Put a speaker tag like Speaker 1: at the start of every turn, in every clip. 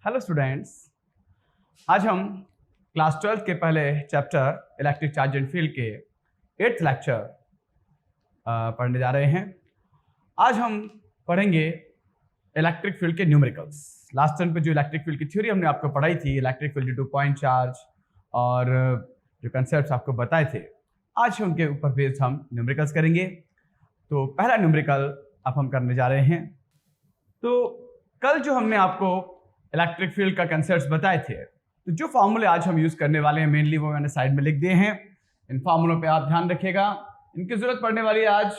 Speaker 1: Hello students, आज हम class 12 के पहले chapter electric charge and field के 8th लेक्चर पढ़ने जा रहे हैं। आज हम पढ़ेंगे इलेक्ट्रिक फील्ड के न्यूमेरिकल्स। लास्ट टाइम पे जो इलेक्ट्रिक फील्ड की थ्योरी हमने आपको पढ़ाई थी, electric field due to point charge और जो कंसेप्ट आपको बताए थे, आज उनके ऊपर बेस्ड हम न्यूमेरिकल्स करेंगे। तो पहला न्यूमेरिकल अब हम करने जा रहे हैं। तो कल जो हमने आपको इलेक्ट्रिक फील्ड का कंसेप्ट्स बताए थे, तो जो फार्मूले आज हम यूज करने वाले हैं मेनली वो मैंने साइड में लिख दिए हैं। इन फार्मूलों पे आप ध्यान रखिएगा, इनकी जरूरत पड़ने वाली है आज।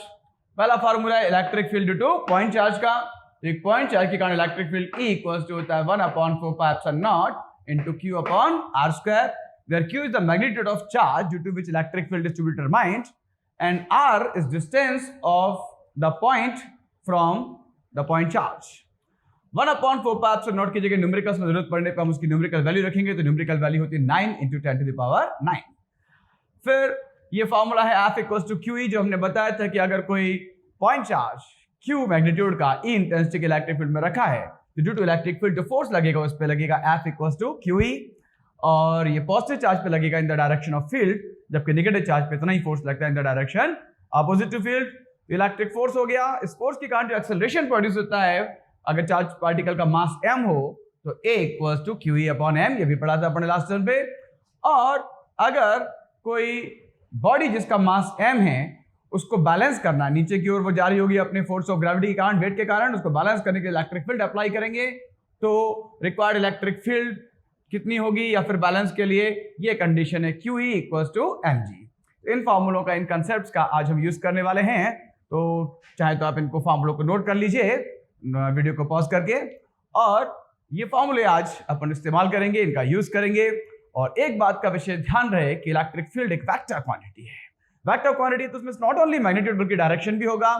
Speaker 1: पहला फार्मूला है electric field due to point charge का। तो एक पॉइंट चार्ज के कारण electric field E equals to होता है 1/4πε0 into Q upon R square, where Q is the magnitude of charge due to which electric field is to be determined and R is distance of the point from the point charge। 1/4πε0 की जगह numericals में जरूरत पड़ने पर हम उसकी numerical value रखेंगे, तो न्यूमेरिकल वैल्यू होती है 9 × 10⁹। फिर ये फॉर्मूला है F इक्वल्स टू QE, जो हमने बताया था कि अगर कोई पॉइंट चार्ज Q मैग्नीट्यूड का E इंटेंसिटी के इलेक्ट्रिक फील्ड में रखा है, तो ड्यू टू इलेक्ट्रिक फील्ड जो फोर्स लगेगा उस पर लगेगा F इक्वल्स टू QE, और ये पॉजिटिव चार्ज पे लगेगा in the direction of field, जबकि नेगेटिव चार्ज पे इतना ही फोर्स लगता है in the direction opposite to field. Electric force हो गया। इस फोर्स के कारण जो एक्सेलरेशन प्रोड्यूस होता है, अगर चार्ज पार्टिकल का मास m हो तो A equals to QE upon m, ये भी पढ़ा था अपने लास्ट टर्म पे। और अगर कोई बॉडी जिसका मास m है उसको बैलेंस करना, नीचे की ओर वो जा रही होगी अपने फोर्स ऑफ ग्रेविटी के कारण, वेट के कारण, उसको बैलेंस करने के लिए इलेक्ट्रिक फील्ड अप्लाई करेंगे, तो रिक्वायर्ड इलेक्ट्रिक फील्ड कितनी होगी, या फिर बैलेंस के लिए ये कंडीशन है QE इक्वल्स टू mg। इन फॉर्मूलों का, इन कंसेप्ट्स का आज हम यूज करने वाले हैं। तो चाहे तो आप इनको फॉर्मूलों को नोट कर लीजिए वीडियो को पॉज करके, और ये फॉर्मूले आज अपन इस्तेमाल करेंगे, इनका यूज करेंगे। और एक बात का विशेष ध्यान रहे कि इलेक्ट्रिक फील्ड एक वेक्टर क्वांटिटी है। वेक्टर क्वांटिटी तो उसमें नॉट ओनली मैग्नीट्यूड बल्कि डायरेक्शन भी होगा।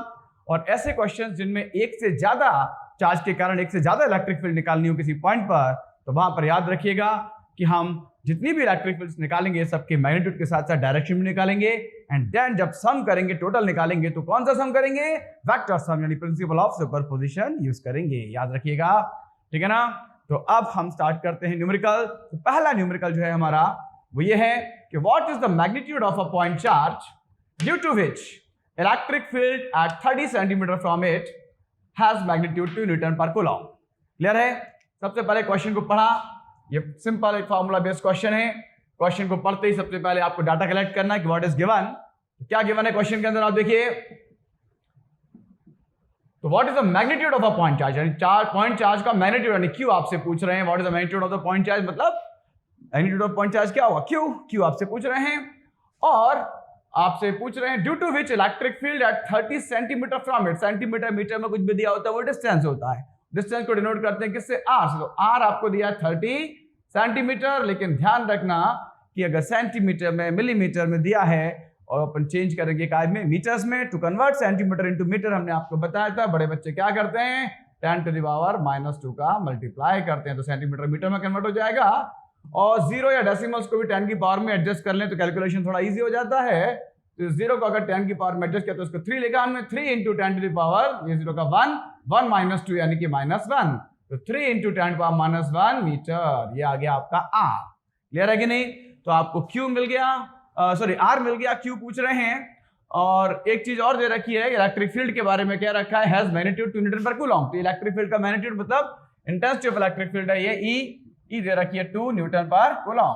Speaker 1: और ऐसे क्वेश्चंस जिनमें एक से ज्यादा चार्ज के कारण एक से ज्यादा इलेक्ट्रिक फील्ड निकालनी हो किसी पॉइंट पर, तो वहां पर याद रखिएगा कि हम जितनी भी इलेक्ट्रिक फील्ड्स निकालेंगे सबके मैग्नीट्यूड के साथ साथ डायरेक्शन भी निकालेंगे। एंड देन जब सम करेंगे, टोटल निकालेंगे, तो कौन सा सम करेंगे? वेक्टर सम, यानी प्रिंसिपल ऑफ सुपरपोजिशन यूज करेंगे, याद रखिएगा, ठीक है ना। तो अब हम स्टार्ट करते हैं न्यूमेरिकल। तो पहला न्यूमेरिकल जो है हमारा वो ये है कि what is the magnitude of a point charge due to which electric field at 30 centimetre from it has magnitude 2 newton per coulomb. Clear है? सबसे पहले क्वेश्चन को पढ़ा, ये सिंपल एक फार्मूला बेस्ड क्वेश्चन है। क्वेश्चन को पढ़ते ही सबसे पहले आपको डाटा कलेक्ट करना है कि व्हाट इज गिवन। क्या गिवन है क्वेश्चन के अंदर, आप देखिए। तो what is the magnitude of a point charge, यानी पॉइंट चार्ज का मैग्नीट्यूड, यानी क्यू आपसे पूछ रहे हैं। What is the magnitude of the point charge, मतलब मैग्नीट्यूड ऑफ पॉइंट चार्ज क्या होगा? क्यू आपसे पूछ रहे हैं। और आपसे पूछ रहे हैं due to which electric field at 30 centimetre from it. Centimetre metre में कुछ भी दिया होता है वो डिस्टेंस होता है, डिस्टेंस को डिनोट करते हैं किससे? आर से। तो आर आपको दिया 30 सेंटीमीटर, लेकिन ध्यान रखना कि अगर सेंटीमीटर में, मिलीमीटर में दिया है और अपन चेंज करेंगे इकाई में, मीटर्स में, to convert centimetre into metre हमने आपको बताया था। बड़े बच्चे क्या करते हैं? 10⁻⁻² का मल्टीप्लाई करते हैं, तो सेंटीमीटर मीटर में कन्वर्ट हो जाएगा। और जीरो या डेसिमल्स को भी 10 की पावर में एडजस्ट कर लें तो कैलकुलेशन थोड़ा इजी हो जाता है। तो जीरो को अगर 10 की पावर में एडजस्ट किया तो उसको 3 लिखा हमने, 3 × 10⁻, ये जीरो का 1 - 2 यानी कि -1, तो 3 × 10⁻⁻1 मीटर, ये आ गया आपका आर। क्लियर है कि नहीं? तो आपको क्यू मिल गया, सॉरी आर मिल गया, क्यू पूछ रहे हैं। और एक चीज और दे रखी है, इलेक्ट्रिक फील्ड के बारे में क्या रखा है? Has magnitude 2 newton per coulomb. तो इलेक्ट्रिक फील्ड का मैग्नीट्यूड मतलब इंटेंसिटी ऑफ इलेक्ट्रिक फील्ड है ये ई दे रखी है 2 न्यूटन पर कूलम।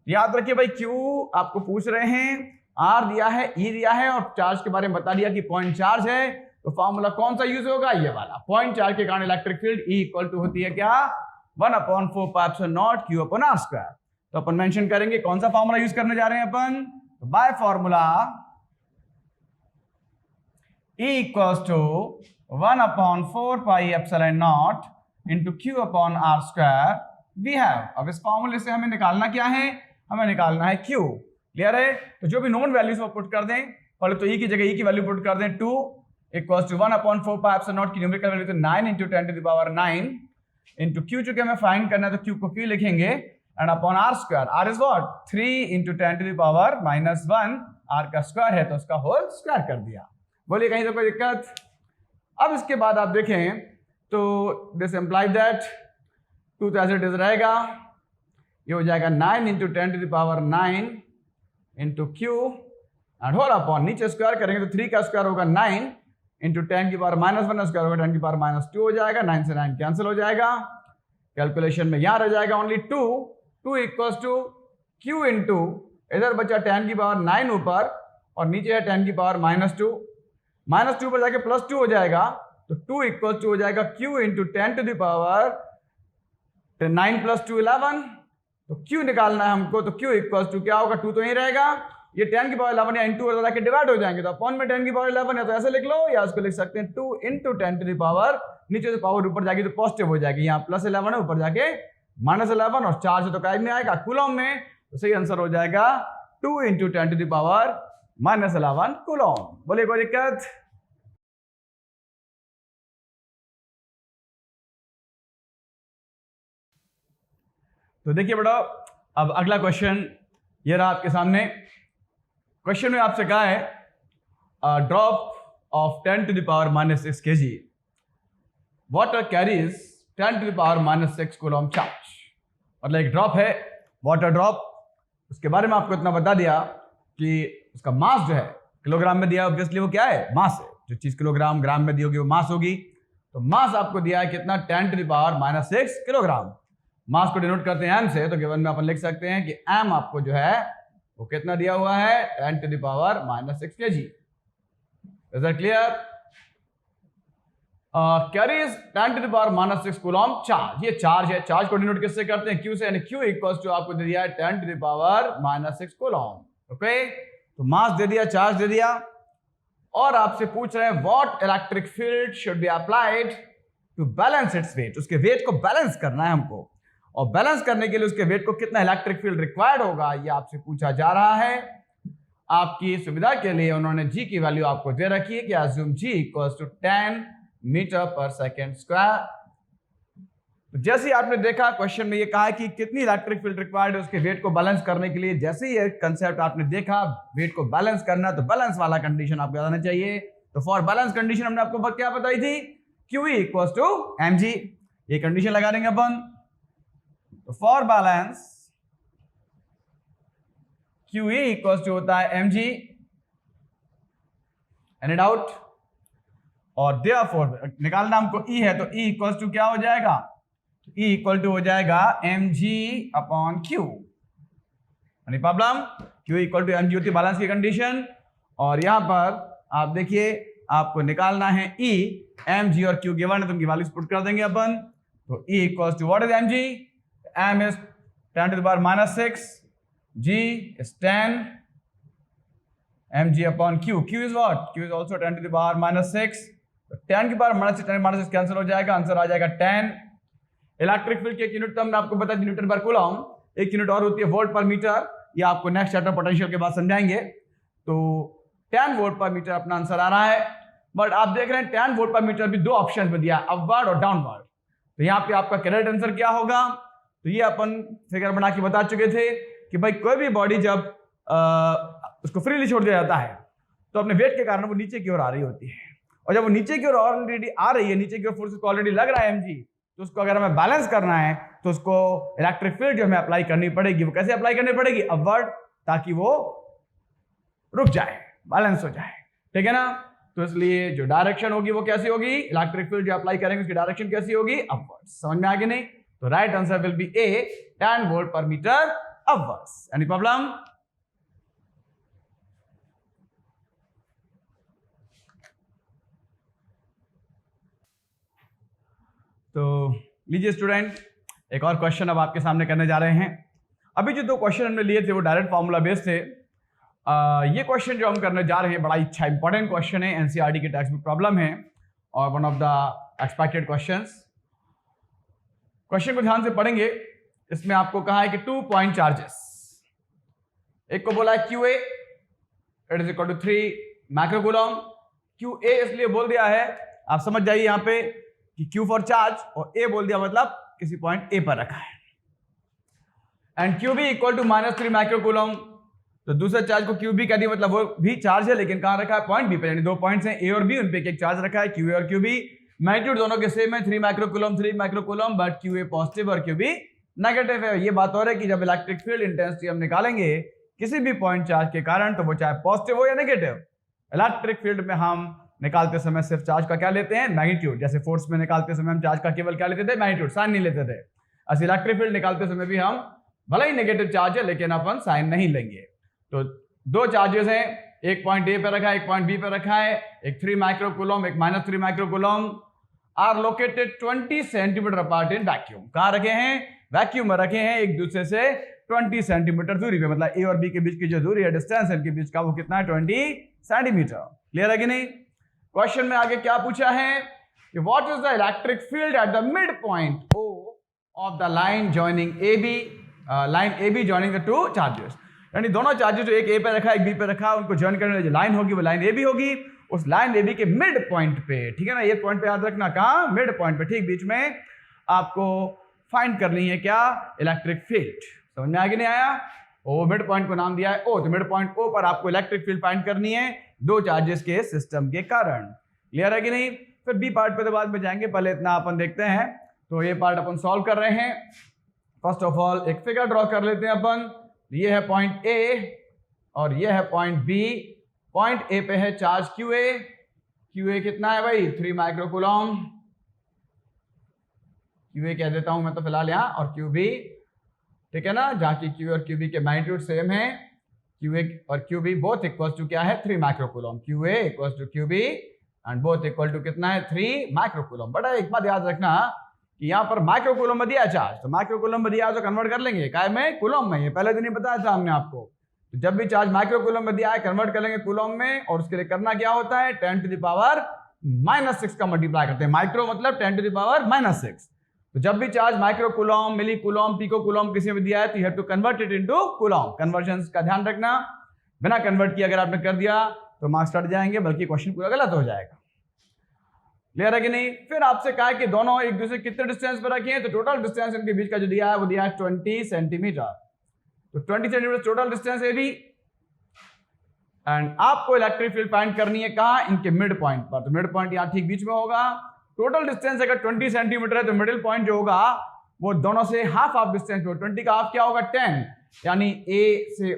Speaker 1: याद रखिए भाई, क्यू आपको पूछ रहे हैं, आर दिया है, ई दिया है, और चार्ज के बारे में बता दिया कि पॉइंट चार्ज है। तो फॉर्मूला कौन सा यूज होगा? ये वाला। पॉइंट चार्ज के कारण electric field E equal to होती है क्या? 1/4πε0 Q upon R square। तो अपन मेंशन करेंगे कौन सा फॉर्मूला यूज करने जा रहे हैं अपन। तो by formula E equals to 1/4πε0 into Q upon R square we have. अब इस फॉर्मूले से हमें निकालना क्या है? हमें निकालना है Q। क्लियर है? तो जो भी नोन वैल्यूज वो पुट कर दें। पहले तो E की जगह E की वैल्यू पुट कर दें, 2 इक्वल्स टू 1/4πε0 की न्यूमेरिकल वैल्यू तो 9 × 10⁹ इंटू Q, चूंकि हमें फाइंड करना है तो Q को Q लिखेंगे, and upon R square. R is what? 3 × 10⁻⁻1, R का स्क्वायर है तो उसका होल स्क्वायर कर दिया। बोलिए कहीं तो कोई दिक्कत? अब इसके बाद आप देखें तो दिस इंप्लाई दैट 2 तो ऐसे इट रहेगा, ये हो जाएगा 9 into 10 to the power 9 into Q and whole upon, नीचे स्क्वायर करेंगे तो 3 का स्क्वायर होगा 9 इंटू 10 की पावर -1 स्क्वायर होगा 10 की पावर -2 हो जाएगा, 9 से 9 कैंसिल हो जाएगा, कैलकुलेशन में यहाँ रह जाएगा only 2 equals to Q into, इधर बचा 10 की पावर 9 ऊपर और नीचे है 10 की पावर -2 पर जाके +2 हो जाएगा, तो 2 इक्वल्स टू हो जाएगा Q into 10 to the power 9 + 2 11, तो क्यू निकालना है हमको, तो क्यू इक्वल्स टू क्या होगा, 2 तो यही रहेगा, ये 10 की पावर 11 या इंटू के डिवाइड हो जाएंगे, तो अपॉन में 10 की पावर 11 है तो ऐसे लिख लो, या इसको लिख सकते हैं 2 इंटू 10 टू द पावर, नीचे से पावर ऊपर जाएगी तो पॉजिटिव हो जाएगी, यहाँ +11 है ऊपर जाके -11 और चार्ज तो काज में आएगा कूलम में, तो सही आंसर हो जाएगा 2 into 10 to the power -11 coulomb. बोलिए कोई दिक्कत? तो देखिए बेटा, अब अगला क्वेश्चन ये रहा आपके सामने। क्वेश्चन में आपसे कहा है drop of 10 to the power -6 kg water carries 10 to the power -6 coulomb charge. मतलब एक ड्रॉप है वाटर ड्रॉप, उसके बारे में आपको इतना बता दिया कि उसका मास जो है किलोग्राम में दिया, ऑब्वियसली वो क्या है, मास है, जो चीज किलोग्राम ग्राम में दी होगी वो मास होगी, तो मास आपको दिया है कितना, 10 टू द पावर -6 किलोग्राम। मास को डिनोट करते हैं एम से, तो गिवन में अपन लिख सकते हैं कि एम आपको जो है वो कितना दिया हुआ है, 10 to the power -6 kg। Is that clear? Carries 10 to the power -6 coulomb charge, ये चार्ज है, चार्ज को डिनोट किससे करते हैं, क्यू से, यानी क्यू इक्वल्स टू आपको दे दिया है 10 to the power -6 coulomb. Okay, तो मास दे दिया, चार्ज दे दिया, और आपसे पूछ रहे हैं what electric field should be applied to balance its weight, उसके वेट को बैलेंस करना है हमको, और बैलेंस करने के लिए उसके वेट को कितना इलेक्ट्रिक फील्ड रिक्वायर्ड होगा, ये आपसे पूछा जा रहा है। आपकी सुविधा के लिए उन्होंने जी की वैल्यू आपको दे रखी है कि assume G equals to 10 metre per second square. तो जैसे ही आपने देखा क्वेश्चन में ये कहा है कि कितनी इलेक्ट्रिक फील्ड रिक्वायर्ड है उसके वेट को बैलेंस करने के लिए, जैसे ही ये कंसेप्ट आपने देखा वेट को बैलेंस करना, तो बैलेंस वाला कंडीशन आपको याद आना चाहिए। तो फॉर बैलेंस कंडीशन हमने आपको क्या बताई थी, QE इक्वल्स टू mg, ये कंडीशन लगा देंगे अपन। तो for balance QE equals to होता है mg, एनी डाउट? और देयरफॉर निकालना हमको E है, तो E इक्वल्स टू क्या हो जाएगा, E इक्वल टू हो जाएगा mg upon Q। Any problem? Q equal to mg होती है बैलेंस की कंडीशन, और यहां पर आप देखिए आपको निकालना है E, mg और Q गिवन है, तो उनकी वैल्यूज पुट कर देंगे अपन। तो E equals to what is mg, m is 10 to the power -6, g is 10, mg upon q, q is what, q is also 10 to the power -6, तो 10 की पावर -6 कैंसिल हो जाएगा, आंसर आ जाएगा 10। इलेक्ट्रिक फील्ड की एक यूनिट तो हमने आपको बताया न्यूटन पर कूलम, एक यूनिट और होती है वोल्ट पर मीटर, ये आपको नेक्स्ट चैप्टर पोटेंशियल के बाद समझाएंगे। तो 10 वोल्ट पर मीटर अपना आंसर आ रहा है, बट आप देख रहे हैं 10 वोल्ट पर मीटर भी दो ऑप्शन में दिया, अपवर्ड और डाउनवर्ड। तो यहाँ पे आपका करेक्ट आंसर क्या होगा, तो ये अपन फिगर बना के बता चुके थे कि भाई कोई भी बॉडी जब उसको फ्रीली छोड़ दिया जाता है तो अपने वेट के कारण वो नीचे की ओर आ रही होती है, और जब वो नीचे की ओर ऑलरेडी आ रही है, नीचे की ओर फोर्स ऑलरेडी लग रहा है mg, तो उसको अगर हमें बैलेंस करना है तो उसको इलेक्ट्रिक फील्ड जो हमें अप्लाई करनी पड़ेगी, वो कैसे अप्लाई करनी पड़ेगी, अपवर्ड, ताकि वो रुक जाए, बैलेंस हो जाए, ठीक है ना। तो इसलिए जो डायरेक्शन होगी वो कैसी होगी, इलेक्ट्रिक फील्ड जो अप्लाई करेंगे उसकी डायरेक्शन कैसी होगी, अपवर्ड। समझ में आ गया नहीं? तो right answer will be A, 10 volt पर मीटर अपवर्ड्स। Any problem? तो लीजिए स्टूडेंट, एक और क्वेश्चन अब आपके सामने करने जा रहे हैं। अभी जो दो क्वेश्चन हमने लिए थे वो डायरेक्ट फॉर्मूला बेस्ड थे। ये क्वेश्चन जो हम करने जा रहे हैं बड़ा अच्छा इंपॉर्टेंट क्वेश्चन है, एनसीईआरटी के टेक्स्ट बुक प्रॉब्लम है और one of the expected questions. Question को ध्यान से पढ़ेंगे, इसमें आपको कहा है कि 2 पॉइंट चार्जेस, एक को बोला है QA it is equal to 3 microcoulomb. QA इसलिए बोल दिया है, आप समझ जाइए यहाँ पे कि Q फॉर चार्ज, और A बोल दिया मतलब किसी पॉइंट A पर रखा है। And QB equal to -3 microcoulomb, तो दूसरे चार्ज को QB कह दिया, मतलब वो भी चार्ज है लेकिन कहाँ रखा है, पॉइंट B पर, यानी 2 पॉइंट्स हैं A और B, उन पे एक चार्ज रखा है QA और QB। मैग्नीट्यूड दोनों के सेम है, 3 microcoulomb 3 microcoulomb, but QA positive और QB नेगेटिव है। ये बात हो रही है कि जब इलेक्ट्रिक फील्ड इंटेंसिटी हम निकालेंगे किसी भी पॉइंट चार्ज के कारण, तो वो चाहे पॉजिटिव हो या नेगेटिव, इलेक्ट्रिक फील्ड में हम निकालते समय सिर्फ चार्ज का क्या लेते हैं, मैग्नीट्यूड। जैसे फोर्स में निकालते समय हम चार्ज का केवल क्या लेते थे, मैग्नीट्यूड, साइन नहीं लेते थे। ऐसे इलेक्ट्रिक फील्ड निकालते समय भी हम भले ही नेगेटिव चार्ज है लेकिन अपन साइन नहीं लेंगे। तो दो चार्जेस हैं, एक पॉइंट ए पे रखा है, एक पॉइंट बी पे रखा है, एक 3 माइक्रोकूलम एक -3 microcoulomb, are located 20 centimetre apart in vacuum. कहां रखे हैं, वैक्यूम में रखे हैं, एक दूसरे से 20 सेंटीमीटर दूरी पे। मतलब ए और बी के बीच की जो दूरी है, डिस्टेंस इनके बीच का, वो कितना है, 20 सेंटीमीटर। क्लियर है कि नहीं। क्वेश्चन में आगे क्या पूछा है कि what is the electric field at the mid point O of the line joining A B, line A B joining the two charges. यानी दोनों चार्जेस जो एक ए पे रखा है एक बी पे रखा है, उनको ज्वाइन करने वाली जो लाइन होगी वो लाइन ए बी होगी। उस लाइन ए बी के मिड पॉइंट पे, ठीक है ना, ये पॉइंट पे याद रखना, कहां, मिड पॉइंट पे, ठीक बीच में आपको फाइंड करनी है क्या, इलेक्ट्रिक फील्ड। समझ में आगे नहीं आया। ओ मिड पॉइंट को नाम दिया है ओ, तो मिड पॉइंट ओ पर आपको इलेक्ट्रिक फील्ड फाइंड करनी है दो चार्जेस के सिस्टम के कारण। क्लियर है कि नहीं। फिर बी पार्ट पे तो बाद में जाएंगे, पहले इतना अपन देखते हैं। तो ये पार्ट अपन सॉल्व कर रहे हैं। फर्स्ट ऑफ ऑल एक फिगर ड्रॉ कर लेते हैं अपन। ये है पॉइंट ए और ये है पॉइंट बी। पॉइंट ए पे है चार्ज QA। QA कितना है भाई, 3 माइक्रोकूलम। QA कह देता हूं मैं तो फिलहाल यहाँ, और QB, ठीक है ना, जहाँ की QA और QB के मैग्नीट्यूड सेम है। QA और QB बोथ इक्वल टू क्या है, 3 microcoulomb. QA equal to QB and both equal to कितना है, 3 माइक्रोकूलम। बट एक बात याद रखना कि यहाँ पर माइक्रोकूलम में दिया चार्ज, तो माइक्रोकूलम में दिया तो कन्वर्ट कर लेंगे काय में, कूलम में। ये पहले दिन ही बताया था हमने आपको। तो जब भी चार्ज माइक्रोकूलम में दिया है कन्वर्ट कर लेंगे कूलम में, और उसके लिए करना क्या होता है, 10⁻⁻⁶ का मल्टीप्लाई करते हैं। माइक्रो मतलब 10⁻⁻⁶। तो जब भी चार्ज माइक्रोकूलम, मिलीकूलम, पिकोकूलम किसी में दिया है तो you have to convert it into coulomb. Conversion का ध्यान रखना, बिना कन्वर्ट किए अगर आपने कर दिया तो मार्क्स कट जाएंगे, बल्कि क्वेश्चन पूरा गलत हो जाएगा। क्लियर है कि नहीं। फिर आपसे कहा है कि दोनों एक दूसरे कितने डिस्टेंस पर रखे हैं, तो टोटल डिस्टेंस इनके बीच का जो दिया है वो दिया है 20 सेंटीमीटर। तो 20 सेंटीमीटर टोटल डिस्टेंस है भी। एंड आपको इलेक्ट्रिक फील्ड फाइंड करनी है कहां, इनके मिड पॉइंट पर। तो मिड पॉइंट यहां ठीक बीच में होगा। टोटल डिस्टेंस अगर 20 सेंटीमीटर है तो मिडिल पॉइंट जो होगा वो दोनों से हाफ ऑफ डिस्टेंस पे। 20 का हाफ क्या होगा, 10, यानी ए से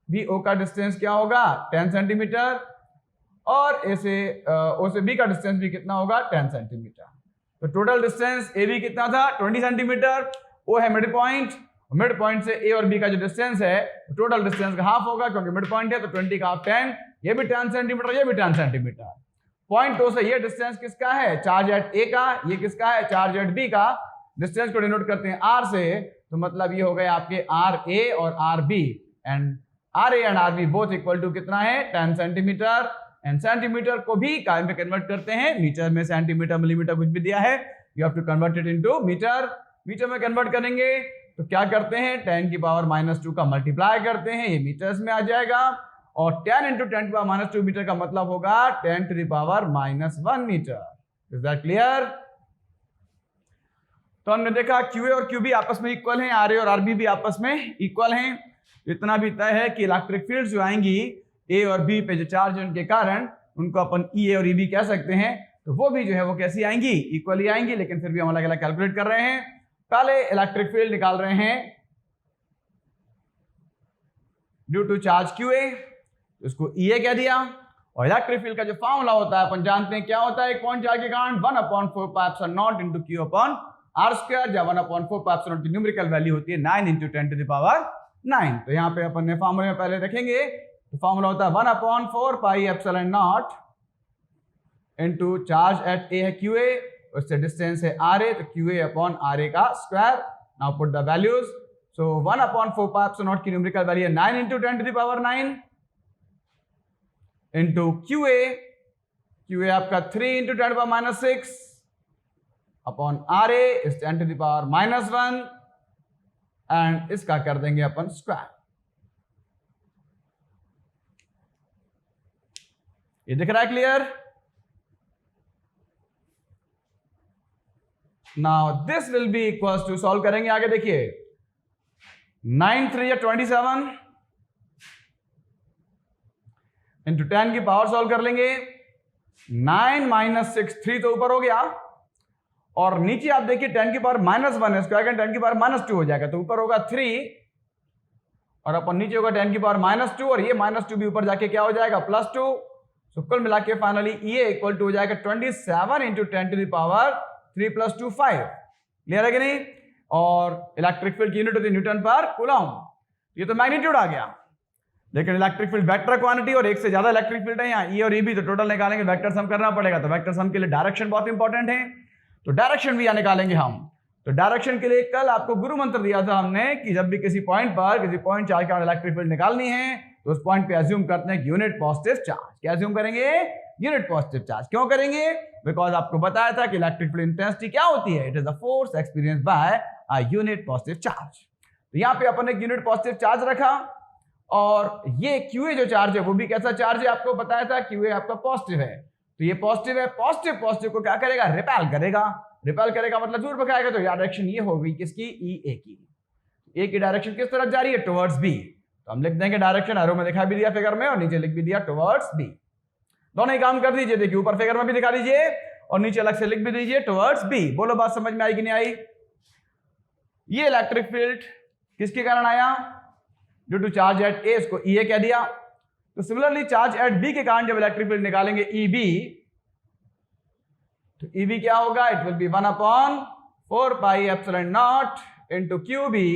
Speaker 1: बी ओ का डिस्टेंस क्या होगा, 10 सेंटीमीटर, और ए से ओ से बी का डिस्टेंस भी कितना होगा, 10 सेंटीमीटर। तो टोटल डिस्टेंस ए बी कितना था, 20 सेंटीमीटर। ओ है मिड पॉइंट, मिड पॉइंट से ए और बी का जो डिस्टेंस है टोटल डिस्टेंस का हाफ होगा, क्योंकि मिड पॉइंट है। तो 20 का हाफ 10, ये भी 10 सेंटीमीटर, ये भी 10 सेंटीमीटर। पॉइंट ओ से ये डिस्टेंस किसका है, चार्ज एट ए का। ये किसका है, चार्ज एट बी का। डिस्टेंस को डिनोट करते हैं आर से, तो मतलब ये हो गए आपके आर ए और R B. And R A and R B both equal to कितना है, 10 सेंटीमीटर। एंड सेंटीमीटर को भी काय में कन्वर्ट करते हैं, मीटर में, सेंटीमीटर, मिलीमीटर कुछ भी दिया है, you have to convert it into metre. Metre में कन्वर्ट करेंगे तो क्या करते हैं, 10⁻⁻² का मल्टीप्लाई करते हैं, ये मीटर्स में आ जाएगा। और 10 × 10⁻² मीटर का मतलब होगा 10⁻⁻1 मीटर। Is that clear. तो हमने देखा QA और QB आपस में इक्वल हैं, RA और RB भी आपस में इक्वल हैं। इतना भी तय है कि इलेक्ट्रिक फील्ड जो आएंगी A और B पे जो चार्ज है उनके कारण, उनको अपन EA और EB कह सकते हैं। तो वो भी जो है वो कैसी आएंगी, इक्वली आएंगी, लेकिन फिर भी हम अलग अलग कैलकुलेट कर रहे हैं। पहले इलेक्ट्रिक फील्ड निकाल रहे हैं ड्यू टू चार्ज QA, उसको EA कह दिया। और इलेक्ट्रिक फील्ड का जो फॉर्मूला होता है अपन जानते हैं क्या होता है, एक पॉइंट चार्ज के कारण 1/4πε0 × Q/r², जब 1/4πε0 की न्यूमेरिकल वैल्यू होती है 9 × 10⁹ तो यहाँ पे अपन ने फॉर्मूले में पहले रखेंगे। तो फॉर्मूला होता है 1/4πε0 इंटू चार्ज एट ए है QA, उससे डिस्टेंस है RA, तो QA/RA का square. Now put the values. So 1/4πε0 की न्यूमेरिकल वैल्यू है 9 × 10⁹ इंटू QA आपका 3 × 10⁻⁶ अपॉन RA इज 10⁻⁻1 एंड इसका कर देंगे अपन स्क्वायर। ये दिख रहा है clear. Now this will be equals to, solve करेंगे आगे, देखिए 9 × 3 या 27 इंटू 10 की पावर सॉल्व कर लेंगे। 9 माइनस 6 3 तो ऊपर हो गया, और नीचे आप देखिए 10 की पावर -1 है, स्क्वायर 10 की पावर -2 हो जाएगा, तो ऊपर होगा 3 और अपन नीचे होगा 10 की पावर -2, और ये -2 भी ऊपर जाके क्या हो जाएगा +2। तो कुल मिला के फाइनली ये इक्वल टू हो जाएगा 27 into 10 to the power 3 + 2 5। Clear है कि नहीं? और इलेक्ट्रिक फील्ड की यूनिट होती है न्यूटन पर कूलम। ये तो मैग्नीट्यूड आ गया, लेकिन इलेक्ट्रिक फील्ड वेक्टर क्वांटिटी और एक से ज्यादा इलेक्ट्रिक फील्ड है यहाँ ई और ई भी, तो टोटल निकालेंगे वेक्टर सम करना पड़ेगा। तो वेक्टर सम के लिए डायरेक्शन बहुत इंपॉर्टेंट है, तो डायरेक्शन भी यहाँ निकालेंगे हम। तो डायरेक्शन के लिए कल आपको गुरु मंत्र दिया था हमने कि जब भी किसी पॉइंट पर किसी पॉइंट चार्ज का इलेक्ट्रिक फील्ड निकालनी है तो उस पॉइंट पे अज्यूम करते हैं यूनिट पॉजिटिव चार्ज। क्या अज्यूम करेंगे? Unit positive charge. क्यों करेंगे? बिकॉज आपको बताया था कि इलेक्ट्रिक फील्ड इंटेंसिटी क्या होती है, it is the force experienced bye a unit positive charge. तो यहाँ पे अपन एक यूनिट पॉजिटिव चार्ज रखा, और ये क्यूए जो चार्ज है वो भी कैसा चार्ज है आपको बताया था, क्यूए आपका पॉजिटिव है। तो ये पॉजिटिव है, पॉजिटिव पॉजिटिव को क्या करेगा? रिपेल करेगा। रिपेल करेगा मतलब दूर भगाएगा, तो डायरेक्शन ये होगी किसकी? ई ए की। ए की डायरेक्शन किस तरफ जा रही है? Towards B. तो हम लिख देंगे डायरेक्शन, एरो में दिखा भी दिया फिगर में, और नीचे लिख भी दिया टुवर्ड्स बी। दोनों ही काम कर दीजिए, देखिए ऊपर फिगर में भी दिखा दीजिए और नीचे अलग से लिख भी दीजिए टुवर्ड्स बी। बोलो बात समझ में आई कि नहीं आई? ये इलेक्ट्रिक फील्ड किसके कारण आया? ड्यू टू चार्ज एट ए, इसको ई ए कह दिया। तो सिमिलरली चार्ज एट बी के कारण जब इलेक्ट्रिक फील्ड निकालेंगे ई बी, तो ई बी क्या होगा? It will be 1/4 pi epsilon naught into Q B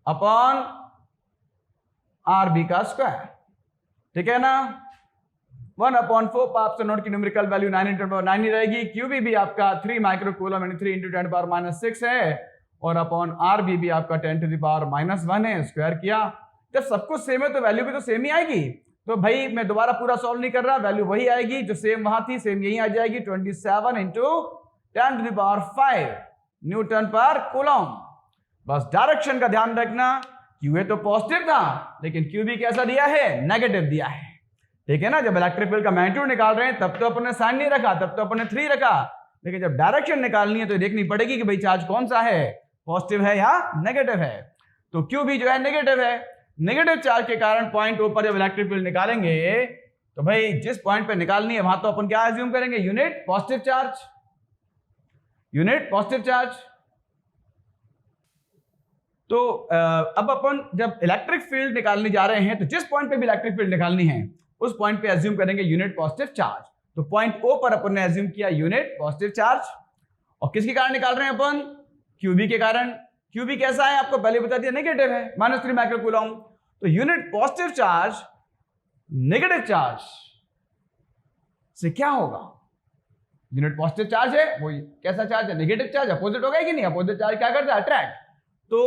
Speaker 1: upon R B का स्क्वायर। ठीक है ना? 1/4 पाप से नोट की न्यूमेरिकल वैल्यू 9 × 10⁻9 ही रहेगी। क्यूबी भी आपका 3 माइक्रोकूलम यानी 3 × 10⁻⁻6 है, और अपॉन आर बी भी आपका 10 टू द पावर -1 है। स्क्वायर किया, जब सब कुछ सेम है तो वैल्यू भी तो सेम ही आएगी। तो भाई मैं दोबारा पूरा सॉल्व नहीं कर रहा, वैल्यू वही आएगी जो सेम वहां थी, सेम यही आ जाएगी। 27 × 10 to the power 5 newton per coulomb. बस डायरेक्शन का ध्यान रखना, क्यूए तो पॉजिटिव था लेकिन क्यू भी कैसा दिया है? नेगेटिव दिया है। ठीक है ना? जब इलेक्ट्रिक फील्ड का मैग्नीट्यूड निकाल रहे हैं तब तो अपन ने साइन नहीं रखा, तब तो अपन ने 3 रखा, लेकिन जब डायरेक्शन निकालनी है तो देखनी पड़ेगी कि भाई चार्ज कौन सा है, पॉजिटिव है या नेगेटिव है। तो क्यू भी जो है नेगेटिव है। नेगेटिव चार्ज के कारण पॉइंट ऊपर जब इलेक्ट्रिक फील्ड निकालेंगे तो भाई जिस पॉइंट पे निकालनी है वहां तो अपन क्या अज्यूम करेंगे? Unit positive charge. Unit positive charge. तो अब अपन जब इलेक्ट्रिक फील्ड निकालने जा रहे हैं तो जिस पॉइंट पे भी इलेक्ट्रिक फील्ड निकालनी है उस पॉइंट पे अज्यूम करेंगे यूनिट पॉजिटिव चार्ज। तो पॉइंट ओ पर अपन ने अज्यूम किया यूनिट पॉजिटिव चार्ज, और किसके कारण निकाल रहे हैं अपन? क्यूबी के कारण। क्यूबी कैसा है आपको पहले बता दिया, नेगेटिव है, -3 माइक्रोकूलम। तो unit positive charge negative charge से क्या होगा? यूनिट पॉजिटिव चार्ज है, वो कैसा चार्ज है? Negative charge. अपोजिट होगा कि नहीं? अपोजिट चार्ज क्या करता है? अट्रैक्ट। तो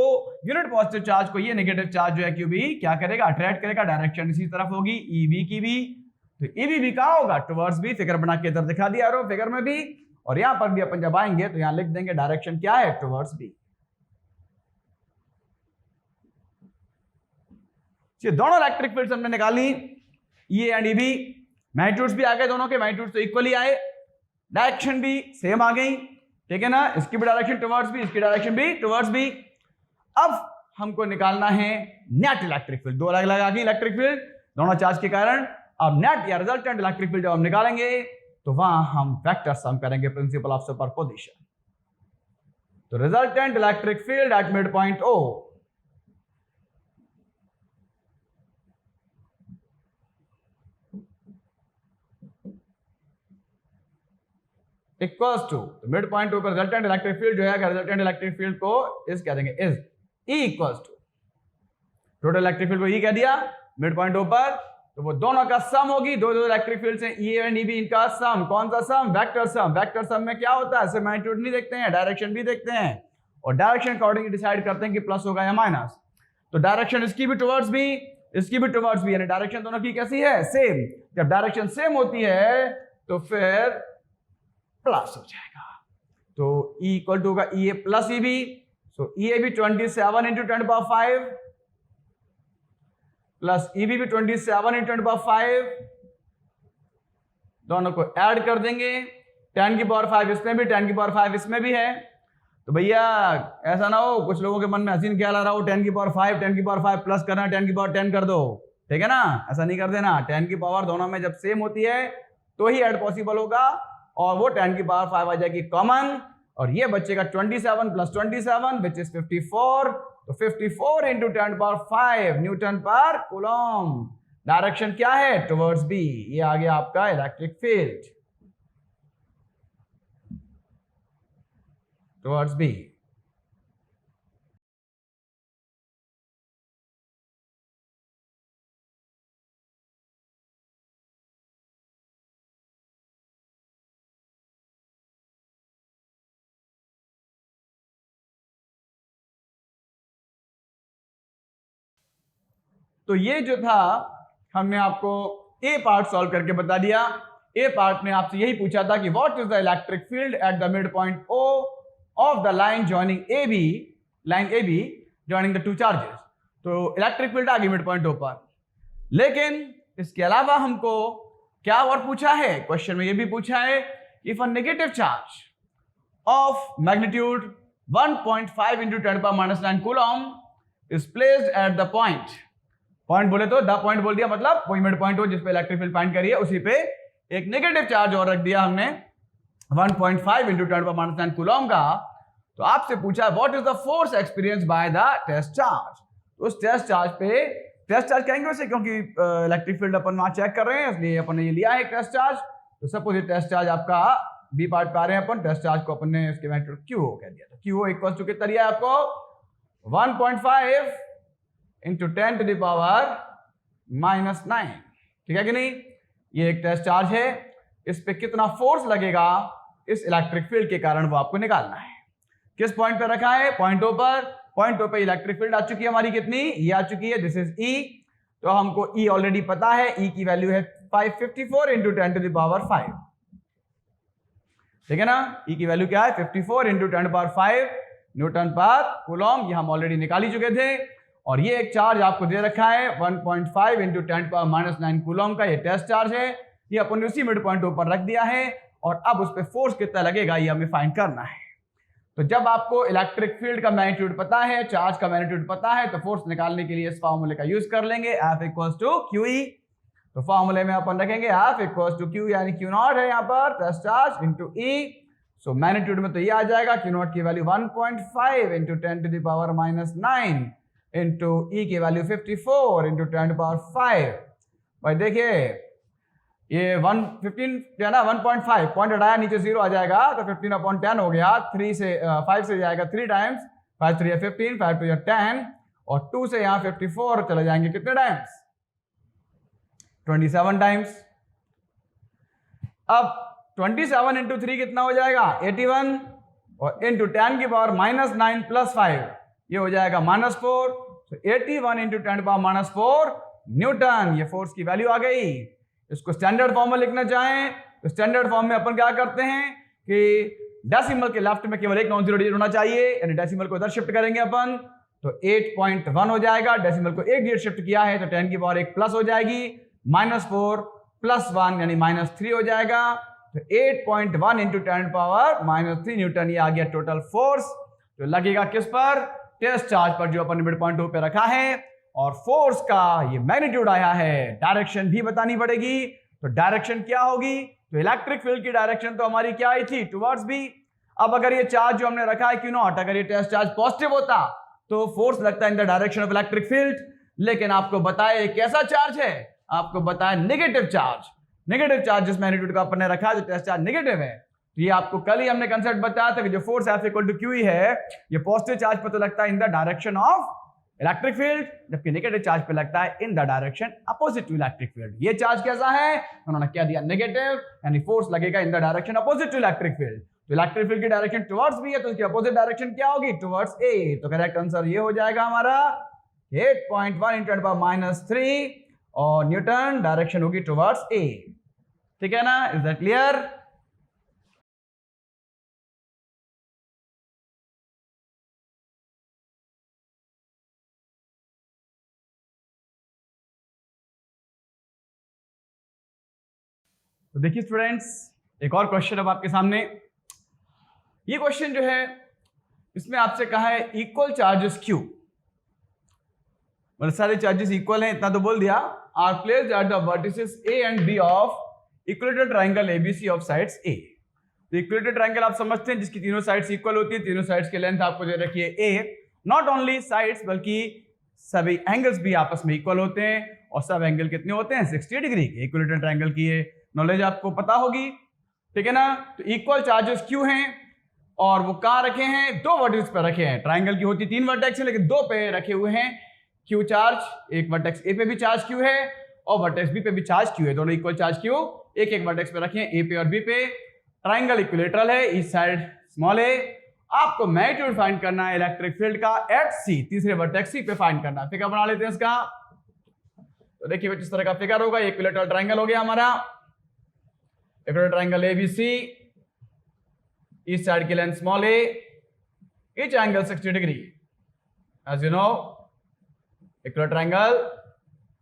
Speaker 1: यूनिट पॉजिटिव चार्ज को ये नेगेटिव चार्ज जो है क्यूबी क्या करेगा? अट्रैक्ट करेगा। डायरेक्शन इसी तरफ होगी, ईबी की भी। तो ईबी भी कहां होगा? Towards B. फिगर बना के इधर दिखा दिया रो फिगर में भी, और यहां पर भी अपन जब आएंगे तो यहां लिख देंगे डायरेक्शन क्या है? Towards B. ये दोनों इलेक्ट्रिक फील्ड्स हमने निकाली, E and E B. Magnitudes भी आ गए, दोनों के मैग्नीट्यूड्स तो इक्वली आए, डायरेक्शन भी सेम आ गई। ठीक है ना? इसकी भी डायरेक्शन टुवर्ड्स बी, इसकी डायरेक्शन भी टुवर्ड्स बी। अब हमको निकालना है नेट इलेक्ट्रिक फील्ड। दो अलग अलग आ गई इलेक्ट्रिक फील्ड दोनों चार्ज के कारण। अब नेट या रिजल्टेंट इलेक्ट्रिक फील्ड जब हम निकालेंगे तो वहां हम वेक्टर सम करेंगे, प्रिंसिपल ऑफ सुपरपोजिशन। तो resultant electric field at mid point O equals to mid point O पर रिजल्टेंट इलेक्ट्रिक फील्ड जो है, रिजल्टेंट इलेक्ट्रिक फील्ड को इस कह देंगे, is E equals to total electric field को ई कह दिया मिड पॉइंट ओ पर, तो वो दोनों का सम होगी। दो इलेक्ट्रिक फील्ड्स हैं ई एंड ई बी, इनका सम। कौन सा सम? Vector sum. वेक्टर सम में क्या होता है? सिर्फ मैग्नीट्यूड नहीं देखते हैं, डायरेक्शन भी देखते हैं, और डायरेक्शन अकॉर्डिंग डिसाइड करते हैं कि प्लस होगा या माइनस। तो डायरेक्शन इसकी भी टुवर्ड्स भी, इसकी भी टुवर्ड्स भी, यानी डायरेक्शन दोनों की कैसी है? सेम। जब डायरेक्शन सेम होती है तो फिर प्लस हो जाएगा। तो E इक्वल टू होगा ई ए प्लस ई बी। सो ई ए भी 27 इंटू 10⁵ प्लस ई बी भी 27 इंटू 10⁵, दोनों को ऐड कर देंगे। 10⁵ इसमें भी, 10⁵ इसमें भी है। तो भैया ऐसा ना हो कुछ लोगों के मन में हसीन ख्याल आ रहा हो 10⁵ प्लस करना 10⁻10 कर दो, ठीक है ना? ऐसा नहीं कर देना। 10 की पावर दोनों में जब सेम होती है तो ही ऐड पॉसिबल होगा, और वो 10 की पावर 5 आ जाएगी कॉमन, और ये बचेगा 27 प्लस 27 विच इज 54, तो 54 into 10 power 5 newton per coulomb. Direction क्या है? Towards B. ये आ गया आपका इलेक्ट्रिक फील्ड टुवर्ड्स बी। तो ये जो था हमने आपको ए पार्ट सॉल्व करके बता दिया। ए पार्ट ने आपसे यही पूछा था कि what is the electric field at the mid point O of the line joining A B, line A B joining the two charges. तो इलेक्ट्रिक फील्ड आ गई मिड पॉइंट ओ पर, लेकिन इसके अलावा हमको क्या और पूछा है? क्वेश्चन में ये भी पूछा है, if a negative charge of magnitude 1.5 into 10 power minus 9 coulomb is placed at the point, point बोले तो द पॉइंट बोल दिया, मतलब कोई मिड पॉइंट हो जिस पे इलेक्ट्रिक फील्ड फाइंड करिए, उसी पे एक नेगेटिव चार्ज और रख दिया हमने 1.5 into 10 power minus 9 कूलम का। तो आपसे पूछा what is the force experience by the test charge. तो उस टेस्ट चार्ज पे, टेस्ट चार्ज कहेंगे उसे क्योंकि इलेक्ट्रिक फील्ड अपन वहां चेक कर रहे हैं, इसलिए अपन ने ये लिया है टेस्ट चार्ज। तो सपोज ये टेस्ट चार्ज आपका बी पार्ट पे आ रहे हैं अपन, टेस्ट चार्ज को अपन ने इसके मैग्नीट्यूड क्यू कह दिया। तो क्यू इक्वल टू कितना दिया है आपको? 1.5 into 10 to the power minus 9, ठीक है कि नहीं? ये एक टेस्ट चार्ज है, इस पे कितना फोर्स लगेगा इस इलेक्ट्रिक फील्ड के कारण वो आपको निकालना है। किस पॉइंट पे रखा है? पॉइंट ओ पर। पॉइंट ओ पे इलेक्ट्रिक फील्ड आ चुकी है हमारी, कितनी? ये आ चुकी है, दिस इज ई। तो हमको ई ऑलरेडी पता है, ई की वैल्यू है 554 इंटू 10 to the power 5, ठीक है ना? ई की वैल्यू क्या है? 54 into 10 to the power 5 newton per coulomb. ये हम ऑलरेडी निकाल ही चुके थे। और ये एक चार्ज आपको दे रखा है 1.5 into 10 to the power minus 9 coulomb का, ये टेस्ट चार्ज है। ये अपन ने उसी मिड पॉइंट ऊपर रख दिया है, और अब उस पर फोर्स कितना लगेगा ये हमें फाइंड करना है। तो जब आपको इलेक्ट्रिक फील्ड का मैग्नीट्यूड पता है, चार्ज का मैग्नीट्यूड पता है, तो फोर्स निकालने के लिए इस फॉर्मूले का यूज कर लेंगे, F इक्वल्स टू QE। तो फॉर्मूले में अपन रखेंगे F इक्वल्स टू Q, यानी Q नॉट है यहाँ पर test charge into E। So magnitude में तो ये आ जाएगा, Q नॉट की value 1.5 into 10 to the power minus 9 into E की value 54 into 10 to the power 5। भाई देखिए ये 115 है ना, 1.5 पॉइंट हटाया नीचे 0 आ जाएगा, तो 15/10 हो गया। 3 से 5 से जाएगा 3 टाइम्स, 5 3 15, 5 2 10, और 2 से यहाँ 54 चले जाएंगे कितने टाइम्स? 27 टाइम्स। अब 27 इंटू 3 कितना हो जाएगा? 81, और इंटू 10 की पावर माइनस 9 प्लस 5 ये हो जाएगा -4। तो 81 इंटू 10 पावर -4 न्यूटन, ये फोर्स की वैल्यू आ गई। इसको स्टैंडर्ड फॉर्म में लिखना चाहें तो स्टैंडर्ड फॉर्म में अपन क्या करते हैं कि डेसिमल के लेफ्ट में केवल एक नॉन जीरो डिजिट होना चाहिए, यानी डेसिमल को इधर शिफ्ट करेंगे अपन, तो 8.1 हो जाएगा। डेसिमल को एक डिजिट शिफ्ट किया है तो 10 की पावर 1 प्लस हो जाएगी, -4 प्लस 1 यानी -3 हो जाएगा। तो 8.1 इंटू 10 पावर -3 न्यूटन, ये आ गया टोटल फोर्स। तो लगेगा किस पर? टेस्ट चार्ज पर, जो अपन ने मिड पॉइंट पे रखा है। और फोर्स का ये मैग्नीट्यूड आया है, डायरेक्शन भी बतानी पड़ेगी। तो डायरेक्शन क्या होगी? तो इलेक्ट्रिक फील्ड की डायरेक्शन तो हमारी क्या आई थी? Towards B. अब अगर ये चार्ज जो हमने रखा है Q नॉट, अगर ये टेस्ट चार्ज पॉजिटिव होता तो फोर्स लगता है in the direction of electric field, लेकिन आपको बताया कैसा चार्ज है? आपको बताया नेगेटिव चार्ज। नेगेटिव चार्ज जिस मैग्नीट्यूड का अपन ने रखा है, जो टेस्ट चार्ज नेगेटिव है, तो ये आपको कल ही हमने कंसेप्ट बताया था कि जो force F equal to QE है, ये पॉजिटिव चार्ज पर तो लगता है in the direction of electric field, जबकि नेगेटिव चार्ज पे लगता है in the direction opposite to electric field. ये चार्ज कैसा है? उन्होंने क्या दिया? नेगेटिव, यानी फोर्स लगेगा in the direction opposite to electric field. तो इलेक्ट्रिक फील्ड की डायरेक्शन टुवर्ड्स बी है, तो उसकी अपोजिट डायरेक्शन क्या होगी? टुवर्ड्स ए। तो करेक्ट आंसर ये हो जाएगा हमारा 8.1 इंटू 10 पावर -3, और न्यूटन डायरेक्शन होगी टुवर्ड्स ए। ठीक है ना? Is that clear? तो देखिए स्टूडेंट्स, एक और क्वेश्चन अब आपके सामने। ये क्वेश्चन जो है इसमें आपसे कहा है इक्वल चार्जेस Q, मतलब सारे चार्जेस इक्वल हैं, इतना तो बोल दिया, are placed at the vertices A and B of equilateral triangle ABC of sides A. तो इक्विलेटरल ट्राइंगल आप समझते हैं जिसकी तीनों साइड्स इक्वल होती है, तीनों साइड्स की लेंथ आपको दे रखी है ए। नॉट ओनली साइड्स बल्कि सभी एंगल्स भी आपस में इक्वल होते हैं, और सब एंगल कितने होते हैं 60 डिग्री के। इक्विलेटरल ट्राइंगल की ये नॉलेज आपको पता होगी, ठीक है ना। तो इक्वल चार्जेस क्यों हैं और वो कहाँ रखे हैं, दो वर्टेक्स पे रखे हैं। ट्राइंगल की होती 3 वर्टेक्स है लेकिन 2 पे रखे हुए हैं क्यू चार्ज। एक वर्टेक्स ए पे भी चार्ज क्यू है और वर्टेक्स बी पे भी चार्ज क्यू है, दोनों इक्वल चार्ज क्यू एक एक वर्टेक्स पे रखे हैं, ए पे और बी पे। ट्राइंगल इक्विलेटरल है, इस साइड स्मॉल ए। आपको मैग्नीट्यूड फाइंड करना है इलेक्ट्रिक फील्ड का एट सी, तीसरे वर्टेक्स सी पे फाइंड करना है। फिगर बना लेते हैं इसका। तो देखिए इस तरह का फिगर होगा, इक्विलेटरल ट्राइंगल हो गया हमारा। इक्विलेटरल ट्राइंगल एबीसी, इस साइड की length small A, each angle 60 degree. As you know equilateral triangle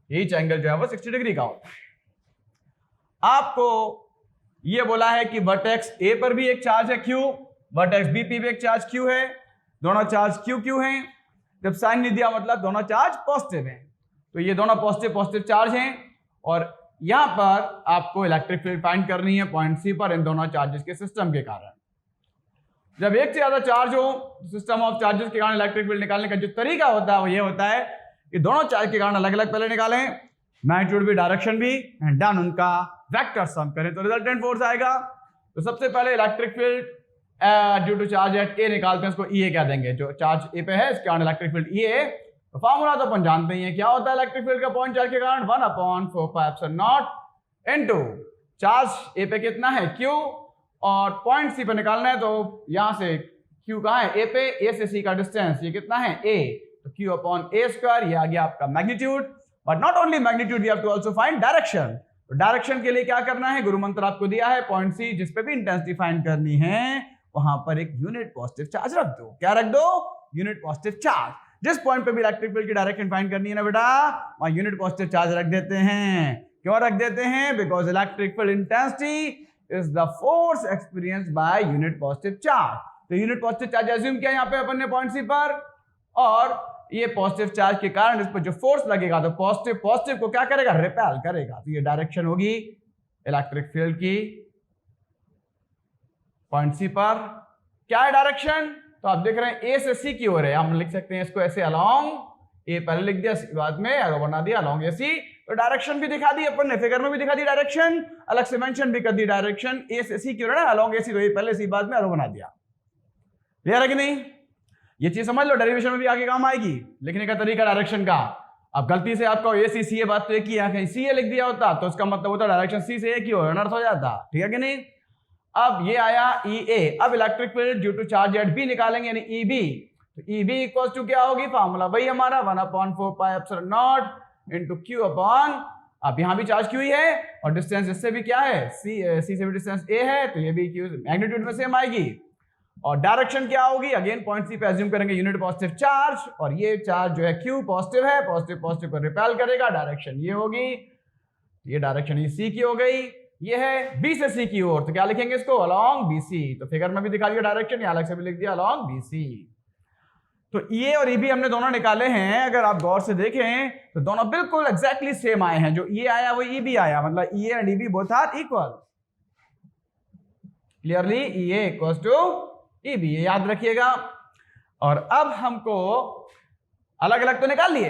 Speaker 1: each angle जो है वो 60 डिग्री का होता है। आपको ये बोला है कि वर्टेक्स ए पर भी एक चार्ज है क्यू, वर्टेक्स बी पे भी एक चार्ज क्यू है, दोनों चार्ज क्यू क्यू हैं। जब साइन नहीं दिया मतलब दोनों चार्ज पॉजिटिव हैं, तो ये दोनों पॉजिटिव पॉजिटिव चार्ज हैं। और यहां पर आपको इलेक्ट्रिक फील्ड फाइंड करनी है पॉइंट सी पर इन दोनों चार्जेस के सिस्टम के कारण। जब एक से ज्यादा चार्ज हो, सिस्टम ऑफ चार्जेस के कारण इलेक्ट्रिक फील्ड निकालने का जो तरीका होता है वो ये होता है कि दोनों चार्ज के कारण अलग अलग पहले निकालें, मैग्नीट्यूड भी डायरेक्शन भी, एंड डन उनका वेक्टर सम करें तो रिजल्टेंट फोर्स आएगा। तो सबसे पहले electric field due to charge at A निकालते हैं, इसको ई ए कह देंगे। जो चार्ज ए पे है इसके कारण इलेक्ट्रिक फील्ड ई ए। तो फार्मूला तो अपन जानते ही है, क्या होता है इलेक्ट्रिक फील्ड का पॉइंट चार्ज के कारण 1/4πε0 इनटू चार्ज ए पे कितना है क्यू, और पॉइंट सी पे निकालना है। तो यहां से क्यू कहां है ए पे, ए से सी का डिस्टेंस ये कितना है ए, तो क्यू अपॉन ए स्क्वायर, ये आ गया आपका magnitude. But not only magnitude, we have to also find direction. तो डायरेक्शन के लिए क्या करना है, गुरु मंत्र आपको दिया है, पॉइंट सी जिस पे भी इंटेंसिटी फाइंड करनी है वहां पर एक यूनिट पॉजिटिव चार्ज रख दो। क्या रख दो, यूनिट पॉजिटिव चार्ज। जिस पॉइंट पे भी इलेक्ट्रिक फील्ड की डायरेक्शन फाइंड करनी है ना बेटा, वहां यूनिट पॉजिटिव चार्ज रख देते हैं। क्यों रख देते हैं, because electric field intensity is the force experienced by unit positive charge. तो यूनिट पॉजिटिव चार्ज एज्यूम किया यहाँ पे अपन ने पॉइंट सी पर, और ये पॉजिटिव चार्ज के कारण इस पर जो फोर्स लगेगा तो पॉजिटिव पॉजिटिव को क्या करेगा, रिपेल करेगा। तो ये डायरेक्शन होगी इलेक्ट्रिक फील्ड की पॉइंट सी पर। क्या है डायरेक्शन, तो आप देख रहे हैं ए से सी की ओर है, हम लिख सकते हैं इसको ऐसे अलोंग, ए पहले लिख दिया बाद में एरो बना दिया अलोंग ए सी। तो डायरेक्शन भी दिखा दी अपन ने, फिगर में भी दिखा दी डायरेक्शन, अलग से मेंशन भी कर दी डायरेक्शन ए से सी की ओर है ना, अलोंग ए सी, तो ये पहले सी बाद में एरो बना दिया। क्लियर है कि नहीं, ये चीज समझ लो, डेरिवेशन में भी आगे काम आएगी लिखने का तरीका डायरेक्शन का। अब गलती से आपका ए सी सी ए बात तो एक ही है, कहीं सी ए लिख दिया होता तो उसका मतलब होता डायरेक्शन सी से एक ही अर्थ हो जाता, ठीक है कि नहीं। अब ये आया ई ए, अब electric field due to charge at B निकालेंगे, यानी ई बी। तो ई बी इक्वल टू क्या होगी, फार्मूला वही हमारा 1/4πε0 इनटू क्यू अपॉन, अब यहां भी चार्ज क्यू ही है और डिस्टेंस इससे भी क्या है सी से भी डिस्टेंस ए है, तो ये भी क्यू मैग्नीट्यूड में सेम आएगी। और डायरेक्शन क्या होगी, अगेन पॉइंट सी पे एज्यूम करेंगे यूनिट पॉजिटिव चार्ज, और ये चार्ज जो है क्यू पॉजिटिव है, पॉजिटिव पॉजिटिव को रिपेल करेगा, डायरेक्शन ये होगी, ये डायरेक्शन ये सी की हो गई, ये है बी से सी की ओर, तो क्या लिखेंगे इसको अलोंग बी सी। तो फिगर में भी दिखा दिया डायरेक्शन, यहां अलग से भी लिख दिया अलोंग बी सी। तो ए और ई बी हमने दोनों निकाले हैं, अगर आप गौर से देखें तो दोनों बिल्कुल एग्जैक्टली सेम आए हैं, जो ए आया वो ई बी आया, मतलब E and E B both are equal. Clearly E A equals to E B, ये याद रखिएगा। और अब हमको अलग अलग तो निकाल लिए,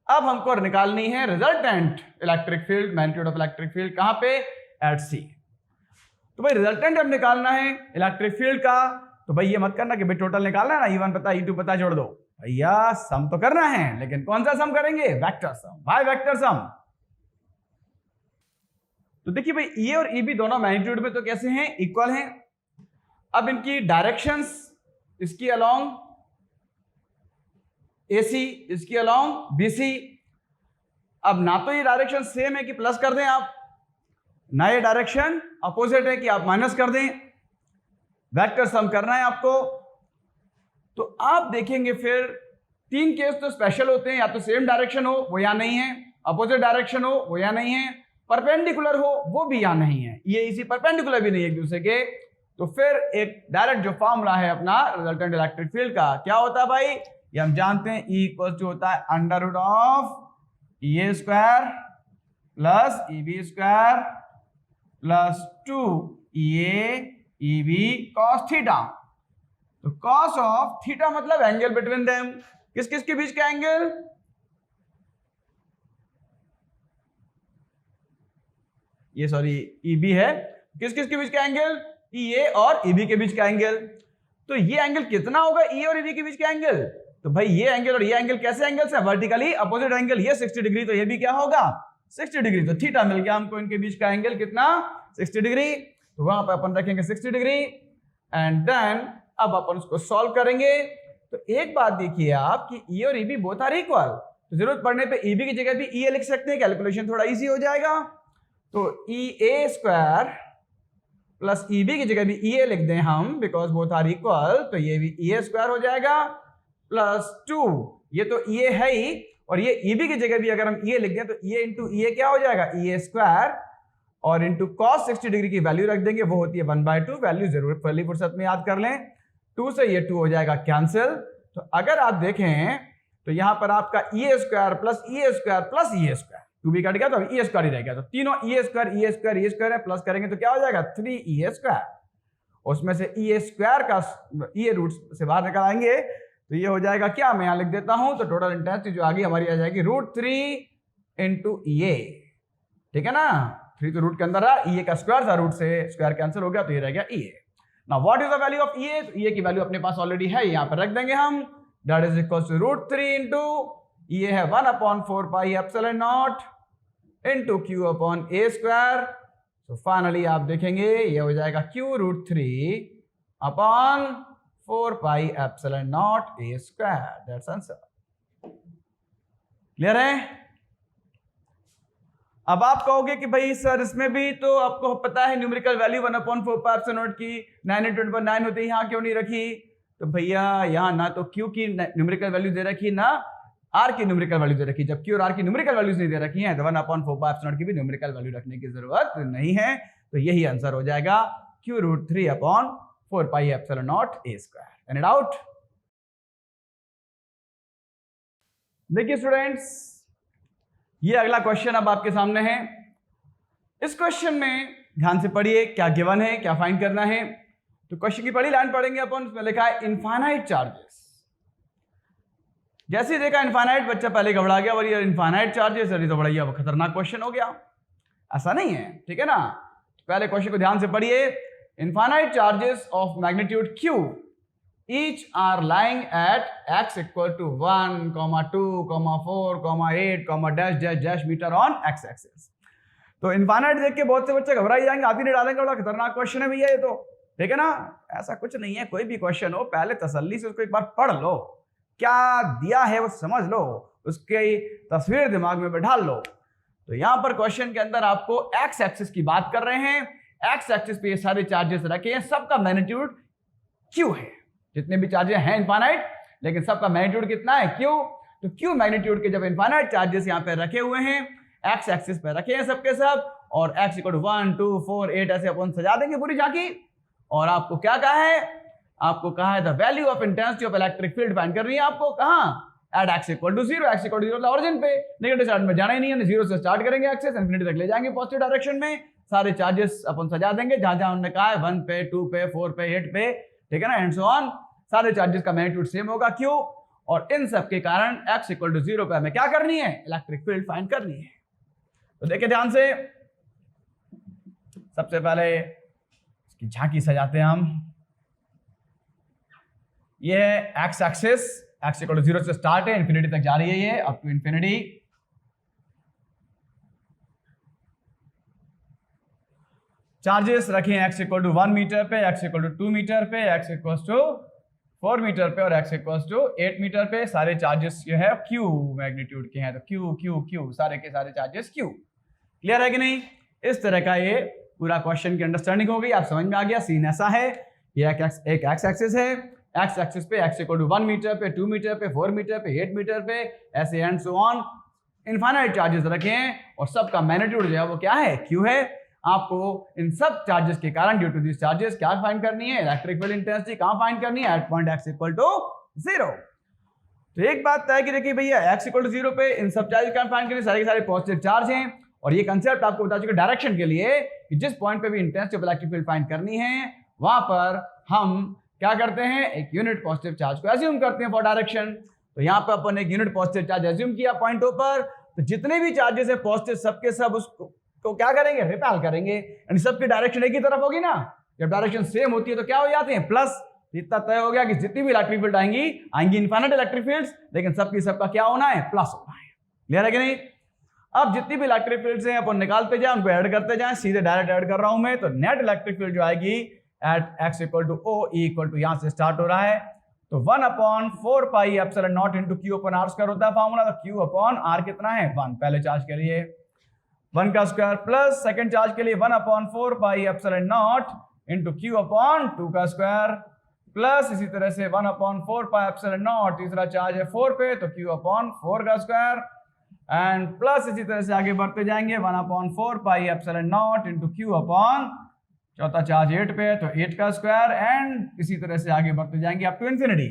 Speaker 1: अब हमको निकालनी है resultant electric field, magnitude of electric field कहां पे, एट सी। तो भाई रिजल्टेंट जब निकालना है इलेक्ट्रिक फील्ड का, तो भाई ये मत करना कि भाई टोटल निकालना है ना, ई1 पता ई2 पता जोड़ दो, भैया सम तो करना है, लेकिन कौन सा सम करेंगे, vector sum, by vector sum. तो देखिए भाई ई और ई बी दोनों मैग्नीट्यूड में तो कैसे हैं, इक्वल हैं। अब इनकी डायरेक्शंस, इसकी अलोंग AC, इसकी अलोंग BC। अब ना तो ये डायरेक्शन सेम है कि प्लस कर दें आप, ना ये डायरेक्शन अपोजिट है कि आप माइनस कर दें, वेक्टर सम करना है आपको। तो आप देखेंगे फिर 3 केस तो स्पेशल होते हैं, या तो सेम डायरेक्शन हो वो या नहीं है, अपोजिट डायरेक्शन हो वो या नहीं है, परपेंडिकुलर हो वो भी या नहीं है, ये इसी परपेंडिकुलर भी नहीं है एक दूसरे के। तो फिर एक डायरेक्ट जो फॉर्मूला है अपना रिजल्टेंट इलेक्ट्रिक फील्ड का, क्या होता है भाई, ये हम जानते हैं, E इक्वल टू होता है under root of A square plus E B square plus 2 EA EB cos theta. तो cos ऑफ थीटा मतलब एंगल बिटवीन देम, किस किस के बीच का एंगल, ये सॉरी EB है, किस किस के बीच का एंगल, EA और EB के बीच का एंगल। तो ये एंगल कितना होगा E और EB के बीच का एंगल, तो भाई ये एंगल और ये एंगल कैसे एंगल्स है, वर्टिकली अपोजिट एंगल, ये 60 डिग्री तो ये भी क्या होगा 60 डिग्री, तो थीटा मिल गया हमको इनके बीच का एंगल कितना 60 डिग्री। तो वहां पर अपन रखेंगे 60 डिग्री एंड देन अब अपन उसको सॉल्व करेंगे। तो एक बात देखिए आप कि E और EB बोथ आर इक्वल, तो जरूरत पड़ने पे EB की जगह भी EA लिख सकते हैं, कैलकुलेशन थोड़ा इजी हो जाएगा। तो EA स्क्वायर प्लस EB की जगह भी EA लिख दें हम, बिकॉज बोथ आर इक्वल, तो ये भी EA स्क्वायर हो जाएगा प्लस 2, ये तो EA है ही, और ये EB की जगह भी अगर हम EA लिख दें तो EA इंटू EA क्या हो जाएगा EA स्क्वायर, और इंटू cos 60 डिग्री की वैल्यू रख देंगे, वो होती है 1/2, वैल्यू जरूर पहली फुर्सत में याद कर लें, 2 से ये 2 हो जाएगा कैंसिल। तो अगर आप देखें तो यहां पर आपका EA square plus EA square plus EA square, 2 भी कट गया तो EA स्क्वायर ही रह गया, तो तीनों EA स्क्वायर है, प्लस करेंगे तो क्या हो जाएगा 3EA स्क्वायर, उसमें से EA स्क्वायर का EA रूट से बाहर निकल आएंगे, तो ये हो जाएगा क्या, मैं यहां लिख देता हूं, तो टोटल इंटेंसिटी जो आगे हमारी आ जाएगी √3 इंटू EA, ठीक है ना, 3 तो रूट के अंदर रहा, EA का स्क्वायर था, रूट से स्क्वायर कैंसिल हो गया, तो ये रह गया EA। Now what is the value of EA, तो EA की वैल्यू अपने पास ऑलरेडी है, यहां पर रख देंगे हम, that is equal to √3 into EA है 1/4 pi epsilon naught into Q upon A square. तो फाइनली आप देखेंगे ये हो जाएगा Q √3 upon 4 pi epsilon naught A square, that's answer. Clear है? अब आप कहोगे कि भाई सर इसमें भी तो आपको पता है numerical value 1/4 pi epsilon not की 9 × 10⁹ होती है, यहाँ क्यों नहीं रखी? तो भैया यहाँ ना तो Q की न्यूमेरिकल वैल्यू दे रखी, ना R की न्यूमेरिकल वैल्यू दे रखी, जब Q और R की न्यूमेरिकल वैल्यूज नहीं दे रखी हैं तो 1/4 पाई एप्सिलॉन नॉट की भी न्यूमेरिकल वैल्यू रखने की जरूरत नहीं है। तो यही आंसर हो जाएगा Q √3 upon 4 pi epsilon naught A square. Any doubt? देखिए स्टूडेंट्स, ये अगला क्वेश्चन अब आपके सामने है। इस क्वेश्चन में ध्यान से पढ़िए, क्या गिवन है, क्या फाइंड करना है। तो क्वेश्चन की पहली लाइन पढ़ेंगे अपन, उसमें लिखा है इनफाइनाइट चार्जेस। जैसे ही देखा इनफाइनाइट, बच्चा पहले घबरा गया, और ये इनफाइनाइट चार्जेस, अरे तो बड़ा ये खतरनाक क्वेश्चन हो गया, ऐसा नहीं है, ठीक है ना। पहले क्वेश्चन को ध्यान से पढ़िए। Infinite charges of magnitude Q each are lying at x equal to 1, 2, 4, 8, dash dash dash meter on x axis। तो इनफाइनाइट देख के बहुत से बच्चे घबरा ही जाएंगे, हाथ ही नहीं डालेंगे, बड़ा खतरनाक क्वेश्चन है भैया ये तो, ठीक है ना। ऐसा कुछ नहीं है, कोई भी क्वेश्चन हो पहले तसल्ली से उसको एक बार पढ़ लो, क्या दिया है वो समझ लो, उसकी तस्वीर दिमाग में बैठा लो। तो यहां पर क्वेश्चन के अंदर आपको एक्स एक्सिस की बात कर रहे हैं, एक्स एक्सिस पे ये सारे चार्जेस रखे हैं, सबका मैग्नीट्यूड Q है, जितने भी चार्जेस हैं इनफाइनाइट, लेकिन सबका मैग्नीट्यूड कितना है Q। तो Q मैग्नीट्यूड के जब इनफाइनाइट चार्जेस यहाँ पे रखे हुए हैं, एक्स एक्सिस पे रखे हैं सबके सब, और x = 1, 2, 4, 8 ऐसे अपन सजा देंगे पूरी झांकी। और आपको क्या कहा है, आपको कहा है the value of intensity of electric field find करनी है आपको, कहां एट x = 0, x = 0 ऑरिजिन पे, नेगेटिव चार्ज में जाना ही नहीं है, 0 से स्टार्ट करेंगे एक्सिस, इंफिनिटी तक ले जाएंगे पॉजिटिव डायरेक्शन में, सारे चार्जेस अपन सजा देंगे जहां जहां उन्होंने कहा है 1 पे, 2 पे, 4 पे, 8 पे, ठीक है ना, एंड सो ऑन। सारे चार्जेस का मैग्नीट्यूड सेम होगा Q, और इन सब के कारण x = 0 पे हमें क्या करनी है, इलेक्ट्रिक फील्ड फाइंड करनी है। तो देखिए ध्यान से, सबसे पहले इसकी झांकी सजाते हैं हम। ये है एक्स एक्सिस, x = 0 से स्टार्ट है, इंफिनिटी तक जा रही है ये, अप टू इंफिनिटी। चार्जेस रखे हैं x = 1 मीटर पे, x = 2 मीटर पे, x = 4 मीटर पे, और x = 8 मीटर पे। सारे चार्जेस जो है Q मैग्नीट्यूड के हैं, तो Q Q Q सारे के सारे चार्जेस Q। क्लियर है कि नहीं? इस तरह का ये पूरा क्वेश्चन की अंडरस्टैंडिंग हो गई, आप समझ में आ गया। सीन ऐसा है, ये एक एक्स एक्सिस है, एक्स एक्सिस पे x = 1 मीटर पे, 2 मीटर पे, 4 मीटर पे, 8 मीटर पे, ऐसे and so on infinite charges रखे हैं, और सबका मैग्नीट्यूड जो है वो क्या है, Q है। आपको इन सब चार्जेस के कारण, ड्यू टू दिस चार्जेस, क्या फाइंड करनी है, इलेक्ट्रिक फील्ड इंटेंसिटी कहां फाइंड करनी है, एट पॉइंट x = 0। तो एक बात तय कि देखिए भैया x = 0 पे इन सब चार्ज क्या फाइंड करनी, सारे के सारे पॉजिटिव चार्ज हैं, और ये कंसेप्ट आपको बता चुके डायरेक्शन के लिए कि जिस पॉइंट पे भी intensity of electric field find करनी है वहां पर हम क्या करते हैं, एक यूनिट पॉजिटिव चार्ज को एज्यूम करते हैं फॉर डायरेक्शन। तो यहाँ पे अपन एक यूनिट पॉजिटिव चार्ज एज्यूम किया पॉइंटों पर, तो जितने भी चार्जेस है पॉजिटिव सबके सब उसको क्या करेंगे, रिपेल करेंगे, यानी सबकी डायरेक्शन एक ही तरफ होगी ना। जब डायरेक्शन सेम होती है तो क्या हो जाते हैं, प्लस। इतना तय हो गया कि जितनी भी इलेक्ट्रिक फील्ड आएंगी इनफाइनाइट इलेक्ट्रिक फील्ड्स, लेकिन सबकी सबका क्या होना है, प्लस होना है। क्लियर है कि नहीं? अब जितनी भी इलेक्ट्रिक फील्ड्स हैं अपन निकालते जाए, उनको ऐड करते जाए, सीधे डायरेक्ट ऐड कर रहा हूं मैं। तो नेट इलेक्ट्रिक फील्ड जो आएगी at x equal to O, E equal to यहां से स्टार्ट हो रहा है, तो 1/4 pi epsilon naught into q upon r square होता है फॉर्मूला। तो q अपॉन r कितना है, 1 पहले चार्ज के लिए 1 का स्क्वायर, प्लस सेकंड चार्ज के लिए 1/4 pi epsilon naught into q upon 2 का स्क्वायर, प्लस इसी तरह से 1/4 पाई एप्सिलॉन नॉट, तीसरा चार्ज है 4 पे तो q अपॉन 4 का स्क्वायर, एंड प्लस इसी तरह से आगे बढ़ते जाएंगे 1/4 pi epsilon naught into q upon चौथा चार्ज 8 पे तो 8 का स्क्वायर, एंड इसी तरह से आगे बढ़ते जाएंगे up to infinity.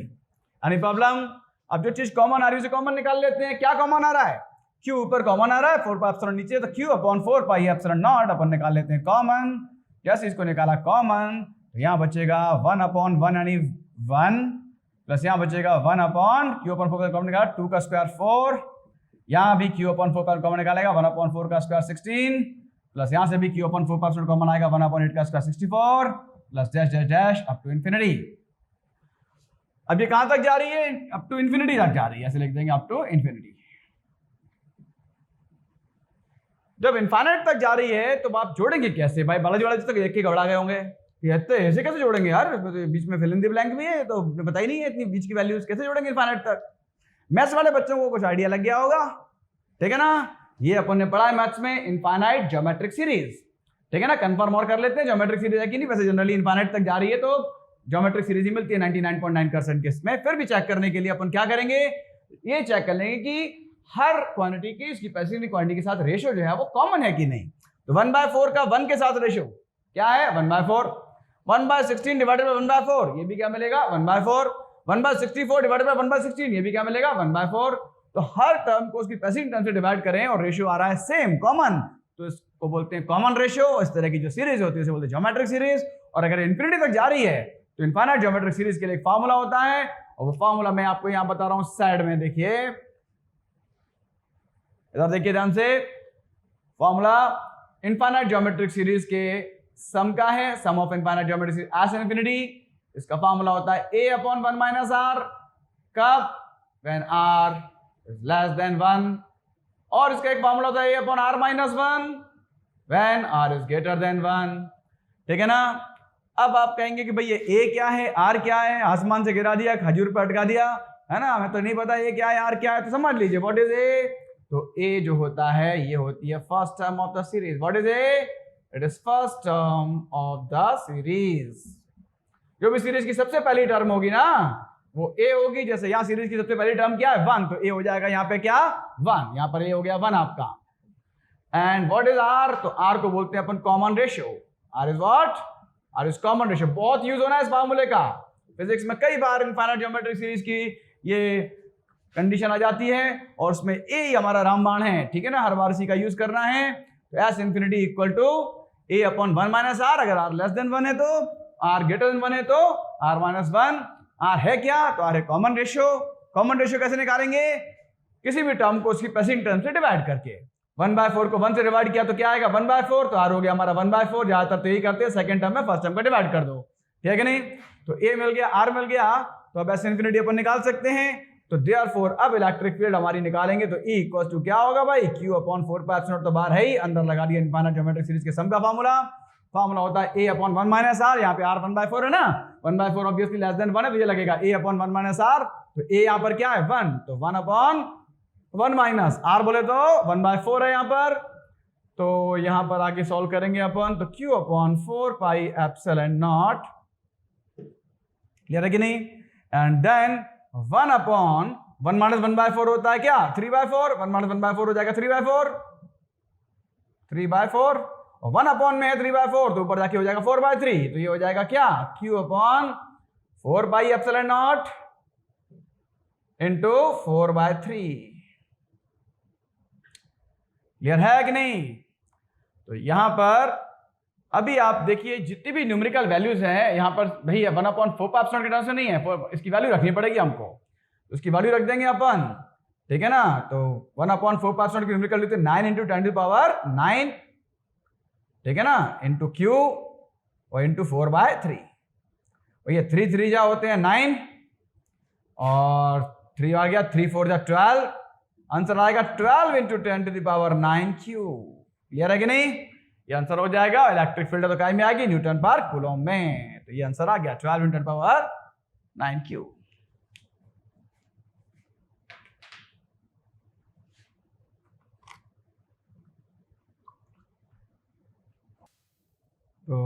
Speaker 1: Any problem? अब जो चीज कॉमन आ रही है उसे कॉमन निकाल लेते हैं। क्या कॉमन आ रहा है, q ऊपर कॉमन आ रहा है, 4 पाई एप्सिलॉन नीचे, तो q upon 4 pi epsilon naught अपन निकाल लेते हैं कॉमन। जैसे इसको निकाला कॉमन तो यहाँ बचेगा 1/1 यानी 1, प्लस यहाँ बचेगा 1/, q अपॉन 4 का कॉमन निकाला 2 का स्क्वायर 4, यहाँ भी q अपॉन 4 का कॉमन निकालेगा 1/4 का स्क्वायर 16, प्लस यहाँ से भी q अपॉन 4 कॉमन आएगा 1/8 का square 64, plus dash dash dash up to infinity. अब ये कहां तक जा रही है, अप टू इन्फिनिटी तक जा रही है, ऐसे लिख देंगे अप टू इन्फिनिटी। जब इनफाइनाइट तक जा रही है तो आप जोड़ेंगे कैसे भाई, बालाजी वाला तक एक ही घबरा गए होंगे, ऐसे कैसे जोड़ेंगे यार, बीच में फिल इन द ब्लैंक भी है तो पता ही नहीं है इतनी बीच की वैल्यूज कैसे जोड़ेंगे इनफाइनाइट तक। मैथ्स वाले बच्चों को कुछ आइडिया लग गया होगा, ठीक है ना। ये अपन ने पढ़ा है मैथ्स में इनफाइनाइट ज्योमेट्रिक सीरीज, ठीक है ना। कंफर्म और कर लेते हैं ज्योमेट्रिक सीरीज है कि नहीं, वैसे जनरली इनफाइनाइट तक जा रही है तो ज्योमेट्रिक सीरीज ही मिलती है 99.9% केस में। फिर भी चेक करने के लिए अपन क्या करेंगे, ये चेक कर लेंगे कि हर क्वांटिटी की उसकी पैसिव क्वांटिटी के साथ रेशियो जो है वो कॉमन है कि नहीं। तो 1/4 का 1 के साथ रेशियो क्या है, 1/4, 1/16 डिवाइडेड बाय 1/4 ये भी क्या मिलेगा 1/4, 1/64 डिवाइडेड बाय 1/16 ये भी क्या मिलेगा 1/4। तो हर टर्म को उसकी पैसिव टर्म से डिवाइड करें और रेशियो आ रहा है सेम कॉमन, तो इसको बोलते हैं कॉमन रेशियो। इस तरह की जो सीरीज होती है उसे बोलते हैं ज्योमेट्रिक सीरीज। और अगर इन्फिनिटी तक जा रही है तो इनफाइनाइट ज्योमेट्रिक सीरीज के लिए एक फार्मूला होता है, और वो फार्मूला मैं आपको यहां बता रहा हूं साइड में, देखिए इधर देखिए ध्यान से। फॉर्मूला इनफाइनाइट ज्योमेट्रिक सीरीज के सम का है, sum of infinite geometric series S infinity. इसका फॉर्मूला होता है a अपॉन 1 माइनस r, कब, when r is less than 1, और इसका एक फॉर्मूला होता है a upon r minus 1 when r is greater than 1, ठीक है ना। अब आप कहेंगे कि भाई ये a क्या है, r क्या है, आसमान से गिरा दिया, खजूर पर अटका दिया, है ना, हमें तो नहीं पता ये क्या है r क्या है। तो समझ लीजिए व्हाट इज a, तो a जो होता है ये होती है first term of the series. What is a, it is first term of the series. जो भी सीरीज की सबसे पहली टर्म होगी ना वो a होगी। जैसे यहाँ सीरीज की सबसे पहली टर्म क्या है 1, तो a हो जाएगा यहाँ पे क्या 1, यहाँ पर a हो गया 1 आपका। एंड व्हाट इज r, तो r को बोलते हैं अपन common ratio. r is what, r is common ratio. बहुत यूज होना है इस फार्मूले का फिजिक्स में, कई बार इनफाइनाइट ज्योमेट्रिक सीरीज की ये कंडीशन आ जाती है और उसमें a ही हमारा रामबाण है, ठीक है ना, हर बार इसी का यूज करना है। तो s infinity equal to a upon 1 minus r, अगर r लेस देन 1 है तो, r ग्रेटर देन 1 है तो r माइनस 1। r है क्या, तो r है कॉमन रेशियो। कॉमन रेशियो कैसे निकालेंगे, किसी भी टर्म को उसकी पैसिव टर्म से डिवाइड करके। 1/4 को 1 से डिवाइड किया तो क्या आएगा 1/4, तो r हो गया हमारा 1/4। ज्यादातर तो यही करते हैं, सेकंड टर्म में फर्स्ट टर्म का डिवाइड कर दो, ठीक है नहीं। तो a मिल गया, r मिल गया, तो अब s इंफिनिटी अपन निकाल सकते हैं। तो देयरफॉर अब इलेक्ट्रिक फील्ड हमारी निकालेंगे तो E इक्वल टू क्या होगा भाई, Q upon 4 pi epsilon not, तो बाहर है ही, अंदर लगा दिया इनफाइनाइट ज्योमेट्रिक सीरीज के सम का फार्मूला। फार्मूला होता है a अपॉन 1 माइनस r, यहाँ पे r 1/4 है ना, 1/4 ऑब्वियसली लेस देन 1 है तो ये लगेगा a अपॉन 1 माइनस r। तो a यहाँ पर क्या है 1, तो 1 अपॉन 1 माइनस r बोले तो 1/4 है यहाँ पर। तो यहाँ पर आगे सॉल्व करेंगे अपन, तो Q upon 4 pi epsilon not, clear है कि नहीं। एंड देन 1 अपॉन 1 माइनस 1/4 होता है क्या 3/4, 1 माइनस 1/4 हो जाएगा 3/4, 3/4, और 1 अपॉन में है 3/4 तो ऊपर जाके हो जाएगा 4/3, तो ये हो जाएगा क्या Q upon 4 pi epsilon naught into 4/3। Clear है कि नहीं? तो यहां पर अभी आप देखिए जितनी भी न्यूमेरिकल वैल्यूज हैं यहां पर भाई 1/4 के टर्म्स में नहीं है, इसकी वैल्यू रखनी पड़ेगी हमको, तो उसकी वैल्यू रख देंगे अपन, ठीक है ना। तो 1/4 की न्यूमेरिकल वैल्यू 9 × 10⁹, ठीक है ना, इंटू क्यू और इंटू 4/3। और ये 3 3 जा होते हैं 9 और 3 आ गया 3 4 जा 12, आंसर आएगा 12 × 10⁹ क्यूब। क्लियर है कि नहीं? ये आंसर हो जाएगा। इलेक्ट्रिक फील्ड तो काय में आएगी? न्यूटन पर कूलम में। तो ये आंसर आ गया 12 × 10⁹ क्यूब। तो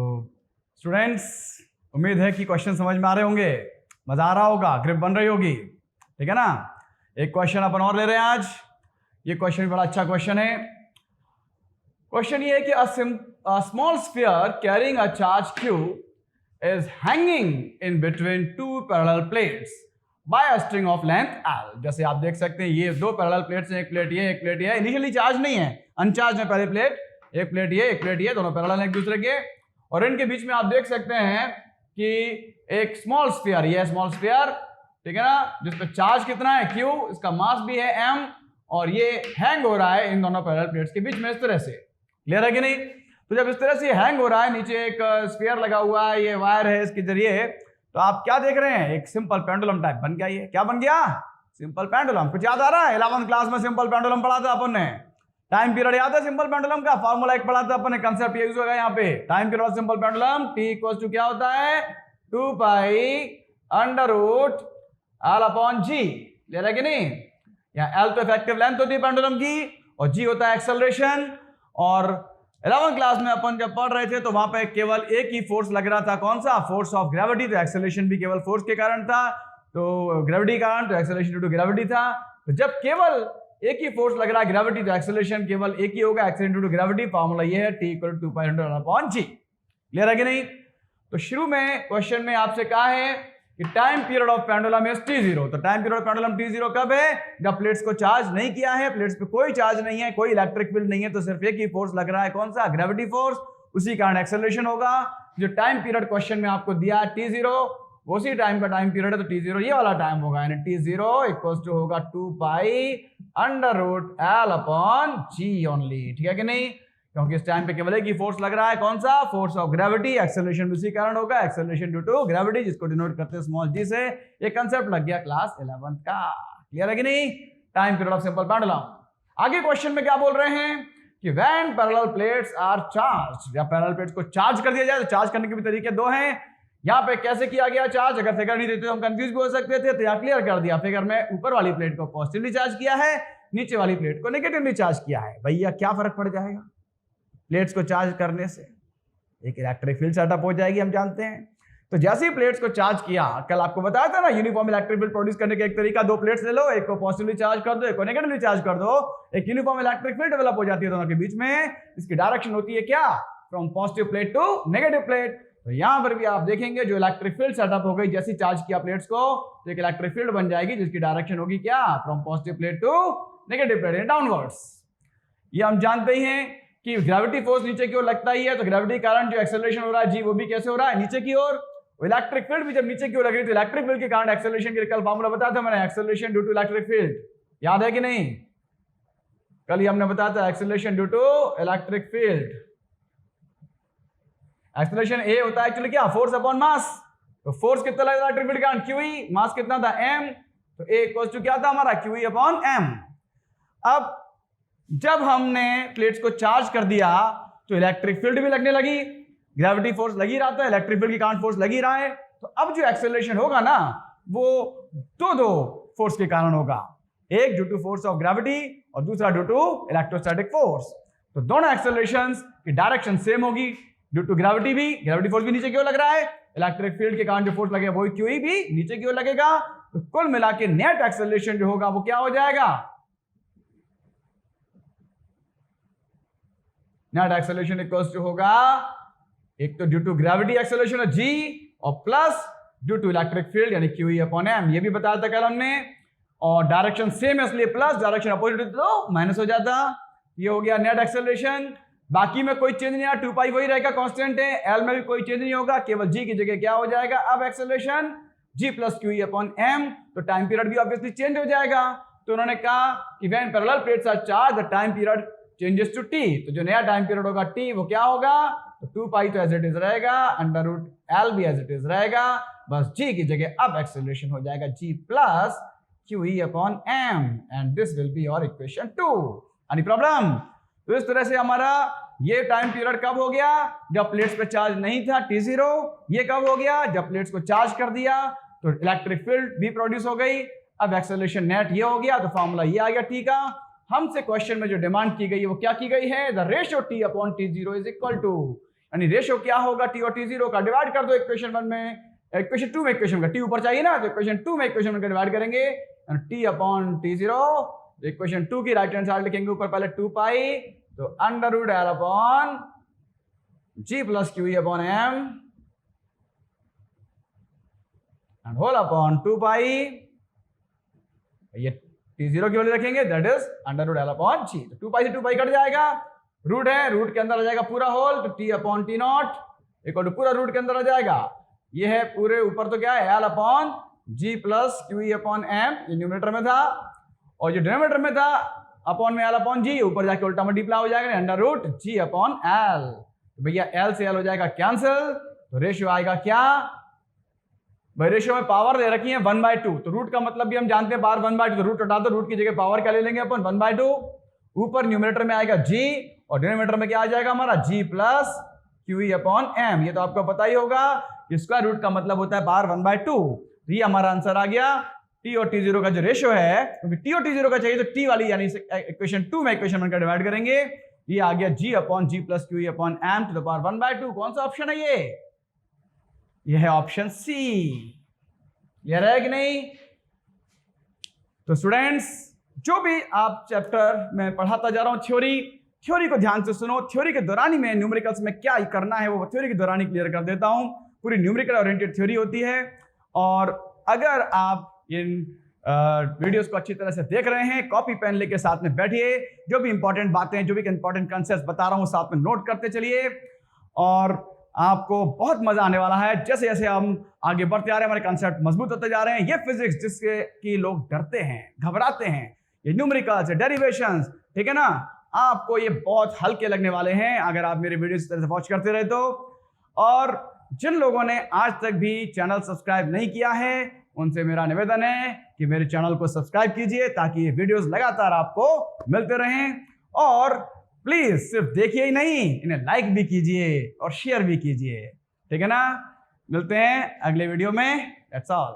Speaker 1: स्टूडेंट्स उम्मीद है कि क्वेश्चन समझ में आ रहे होंगे, मजा आ रहा होगा, ग्रिप बन रही होगी, ठीक है ना। एक क्वेश्चन अपन और ले रहे हैं आज। ये क्वेश्चन भी बड़ा अच्छा क्वेश्चन है। क्वेश्चन ये है कि a small sphere carrying a charge q is hanging in between two parallel plates by a string of length l। जैसे आप देख सकते हैं ये दो पैरेलल प्लेट्स हैं, एक प्लेट ये एक प्लेट ये, इनिशियली चार्ज नहीं है, अनचार्ज है पहले प्लेट, एक प्लेट ये एक प्लेट ये, दोनों पैरेलल हैं एक दूसरे के, और इनके बीच में आप देख सकते हैं कि एक स्मॉल स्फीयर, ये स्मॉल स्फीयर, ठीक है ना, जिस पर चार्ज कितना है q, इसका मास भी है m, और ये हैंग हो रहा है इन दोनों पैरेलल प्लेट्स के बीच में इस तरह से। क्लियर है कि नहीं? तो जब इस तरह से हैंग हो रहा है, नीचे एक स्फीयर लगा हुआ है, ये वायर है इसके जरिए, तो आप क्या देख रहे हैं? एक सिंपल पेंडुलम टाइप बन गया। ये क्या बन गया? Simple pendulum. कुछ याद आ रहा है? 11th क्लास में सिंपल पेंडुलम पढ़ा था अपन ने, टाइम पीरियड याद है सिंपल पेंडुलम का? फॉर्मूला एक पढ़ा था अपन ने, कंसेप्ट यूज होगा यहाँ पे। Time period of simple pendulum t = क्या होता है? 2π√L/g। ले रहे कि नहीं? यहाँ L तो इफेक्टिव लेंथ होती है पेंडुलम की और g होता है एक्सेलरेशन। और 11th क्लास में अपन जब पढ़ रहे थे तो वहां पे केवल एक ही फोर्स लग रहा था, कौन सा? Force of gravity. तो एक्सेलरेशन भी केवल फोर्स के कारण था, तो ग्रेविटी के कारण, तो एक्सेलरेशन ड्यू टू ग्रेविटी था। तो जब केवल एक ही फोर्स लग रहा है ग्रेविटी, तो एक्सेलरेशन केवल एक ही होगा, acceleration due to gravity. Formula ये है t = 2π/L/g। क्लियर है कि नहीं? तो शुरू में क्वेश्चन में आपसे कहा है कि time period of pendulum is t0। तो time period of pendulum t0 कब है? जब प्लेट्स को चार्ज नहीं किया है, प्लेट्स पे कोई चार्ज नहीं है, कोई इलेक्ट्रिक फील्ड नहीं है, तो सिर्फ एक ही फोर्स लग रहा है, कौन सा? Gravity force. उसी कारण एक्सेलरेशन होगा। जो टाइम पीरियड क्वेश्चन में आपको दिया है t0, उसी टाइम का टाइम पीरियड है, तो t0 ये वाला टाइम होगा, यानी t0 = होगा 2π√L/g ओनली। ठीक है कि नहीं? क्योंकि इस टाइम पे केवल एक ही फोर्स लग रहा है, कौन सा? Force of gravity. एक्सेलरेशन उसी कारण होगा, एक्सेलरेशन ड्यू टू ग्रेविटी, जिसको डिनोट करते हैं स्मॉल g से। ये कांसेप्ट लग गया क्लास 11th का। क्लियर है कि नहीं? Time period of simple pendulum. आगे क्वेश्चन में क्या बोल रहे हैं कि when parallel plates are charge, या पैरेलल प्लेट्स को चार्ज कर दिया जाए, तो चार्ज करने के भी तरीके दो हैं। यहाँ पे कैसे किया गया चार्ज? अगर फिगर नहीं देते तो हम कंफ्यूज भी हो सकते थे, तो यहाँ क्लियर कर दिया। फिगर में ऊपर वाली प्लेट को पॉजिटिवली चार्ज किया है, नीचे वाली प्लेट को नेगेटिवली चार्ज किया है। भैया क्या फर्क पड़ जाएगा प्लेट्स को चार्ज करने से? एक इलेक्ट्रिक फील्ड सेटअप हो जाएगी, हम जानते हैं। तो जैसे ही प्लेट्स को चार्ज किया, कल आपको बताया था ना, यूनिफॉर्म इलेक्ट्रिक फील्ड प्रोड्यूस करने का एक तरीका, दो प्लेट्स ले लो, एक को पॉजिटिवली चार्ज कर दो, एक को नेगेटिवली चार्ज कर दो, एक यूनिफॉर्म इलेक्ट्रिक फील्ड डेवलप हो जाती है दोनों के बीच में। इसकी डायरेक्शन होती है क्या? From positive plate to negative plate. तो यहां पर भी आप देखेंगे जो इलेक्ट्रिक फील्ड सेटअप हो गई, जैसे चार्ज किया प्लेट्स को, तो एक इलेक्ट्रिक फील्ड बन जाएगी जिसकी डायरेक्शन होगी क्या? From positive plate to negative plate, downwards. ये हम जानते ही हैं कि ग्रेविटी फोर्स नीचे की ओर लगता ही है, तो ग्रेविटी के कारण जो एक्सेलरेशन हो रहा है जी, वो भी कैसे हो रहा है? नीचे की ओर। इलेक्ट्रिक फील्ड भी जब नीचे की ओर लग रही है, तो इलेक्ट्रिक फील्ड के कारण एक्सेलरेशन के कल फॉर्मूला बताया था मैंने, acceleration due to electric field. याद है कि नहीं? कल ही हमने बताया था acceleration due to electric field. Acceleration A होता है एक्चुअली क्या? Force upon mass. तो फोर्स कितना लगा इलेक्ट्रिक फील्ड के कारण? QE। मास कितना था? m। तो A = क्या था हमारा? QE/m। अब जब हमने प्लेट्स को चार्ज कर दिया तो इलेक्ट्रिक फील्ड भी लगने लगी, ग्रेविटी फोर्स लगी रहा था, इलेक्ट्रिक फील्ड के कारण फोर्स लगी रहा है। तो अब जो एक्सेलरेशन होगा ना, वो दो फोर्स के कारण होगा, एक due to force of gravity और दूसरा ड्यू टू इलेक्ट्रोस्टैटिक फोर्स। तो दोनों एक्सेलरेशंस की डायरेक्शन सेम होगी, ड्यू टू ग्रेविटी भी, ग्रेविटी फोर्स भी नीचे की ओर लग रहा है, इलेक्ट्रिक फील्ड के कारण जो फोर्स लगेगा वही QE भी नीचे की ओर लगेगा। तो कुल मिला के नेट एक्सेलरेशन जो होगा वो क्या हो जाएगा? नेट एक्सेलरेशन इक्वल्स टू होगा, एक तो ड्यू टू ग्रेविटी एक्सेलरेशन है g, और plus due to electric field यानी QE/m। ये भी बताया था कल हमने। और डायरेक्शन सेम है इसलिए प्लस, डायरेक्शन अपोजिट तो माइनस हो जाता। ये हो गया नेट एक्सेलरेशन। बाकी में कोई चेंज नहीं आया, 2 पाई वही रहेगा, कांस्टेंट है। एल में भी कोई चेंज नहीं होगा, केवल जी की जगह क्या हो जाएगा अब acceleration g plus Q upon M. तो टाइम पीरियड भी ऑब्वियसली चेंज हो जाएगा। तो उन्होंने कहा कि when parallel plates are charge the time period changes to t। तो जो नया टाइम पीरियड होगा t वो क्या होगा, तो 2 पाई तो एज इट इज रहेगा, अंडर रूट एल भी एज इट इज रहेगा, बस g की जगह अब एक्सेलरेशन हो जाएगा g plus Q upon M and this will be your equation 2। Any problem? तो इस तरह से हमारा ये टाइम पीरियड कब हो गया, जब प्लेट्स पे चार्ज नहीं था t0। ये कब हो गया, जब प्लेट्स को चार्ज कर दिया तो इलेक्ट्रिक फील्ड भी प्रोड्यूस हो गई। अब एक्सेलरेशन नेट ये हो गया, तो फॉर्मूला ये आ गया t का। हमसे क्वेश्चन में जो डिमांड की गई है वो क्या की गई है, the ratio t upon t0 is equal to, यानी रेशियो क्या होगा t और t0 का, डिवाइड कर दो इक्वेशन 1 में, इक्वेशन 2 में इक्वेशन का t ऊपर चाहिए ना, तो इक्वेशन 2 में इक्वेशन 1 का डिवाइड करेंगे t अपॉन t0। इक्वेशन 2 की राइट हैंड साइड लिखेंगे ऊपर पहले 2 पाई, तो under root L upon g plus Q upon M and whole upon 2 पाई, ये t0 की वैल्यू रखेंगे that is under root L upon g। तो 2 पाई से 2 पाई कट जाएगा, रूट है, रूट के अंदर आ जाएगा पूरा होल, तो t upon t naught equal to पूरा रूट के अंदर आ जाएगा। ये है पूरे ऊपर तो क्या है L upon g plus Q upon M, ये न्यूमरेटर में था, और जो डिनोमिनेटर में था अपॉन में एल अपॉन जी, ऊपर जाके उल्टा मल्टीप्लाई हो जाएगा अंडर रूट जी अपॉन एल। तो भैया एल से एल हो जाएगा कैंसिल, तो रेशियो आएगा क्या, भाई रेशियो में पावर दे रखी है 1/2, तो रूट का मतलब भी हम जानते हैं पावर 1/2, तो रूट हटा दो, रूट की जगह पावर क्या ले लेंगे अपन 1/2। ऊपर न्यूमरेटर में आएगा जी और डिनोमिनेटर में क्या आ जाएगा हमारा जी प्लस क्यू अपॉन एम। ये तो आपको पता ही होगा, स्क्वायर रूट का मतलब होता है पावर 1/2। ये हमारा आंसर आ गया। t और t0 का जो रेशियो है, क्योंकि t और t0 का चाहिए तो t वाली यानी इक्वेशन 2 में इक्वेशन 1 का डिवाइड करेंगे, ये आ गया g upon G plus Q upon M to the power 1/2। कौन सा ऑप्शन है ये है ऑप्शन सी। क्लियर है कि नहीं? तो स्टूडेंट्स, जो भी आप चैप्टर में पढ़ाता जा रहा हूं थ्योरी को ध्यान से सुनो। थ्योरी के दौरान ही मैं न्यूमेरिकल्स में क्या करना है वो थ्योरी के दौरान ही क्लियर कर देता हूं। पूरी न्यूमेरिकल ओरिएंटेड थ्योरी होती है, और अगर आप इन वीडियोस को अच्छी तरह से देख रहे हैं, कॉपी पेन लेके साथ में बैठिए, जो भी इंपॉर्टेंट बातें, जो भी इंपॉर्टेंट कॉन्सेप्ट्स बता रहा हूं साथ में नोट करते चलिए, और आपको बहुत मजा आने वाला है। जैसे जैसे हम आगे बढ़ते आ रहे हैं, हमारे कॉन्सेप्ट मजबूत होते जा रहे हैं। ये फिजिक्स जिसके कि लोग डरते हैं, घबराते हैं, ये न्यूमेरिकल्स, डेरिवेशंस, ठीक है ना, आपको ये बहुत हल्के लगने वाले हैं अगर आप मेरे वीडियो इस तरह से वॉच करते रहे तो। और जिन लोगों ने आज तक भी चैनल सब्सक्राइब नहीं किया है, उनसे मेरा निवेदन है कि मेरे चैनल को सब्सक्राइब कीजिए ताकि ये वीडियोस लगातार आपको मिलते रहें। और प्लीज सिर्फ देखिए ही नहीं, इन्हें लाइक भी कीजिए और शेयर भी कीजिए, ठीक है ना। मिलते हैं अगले वीडियो में। That's all.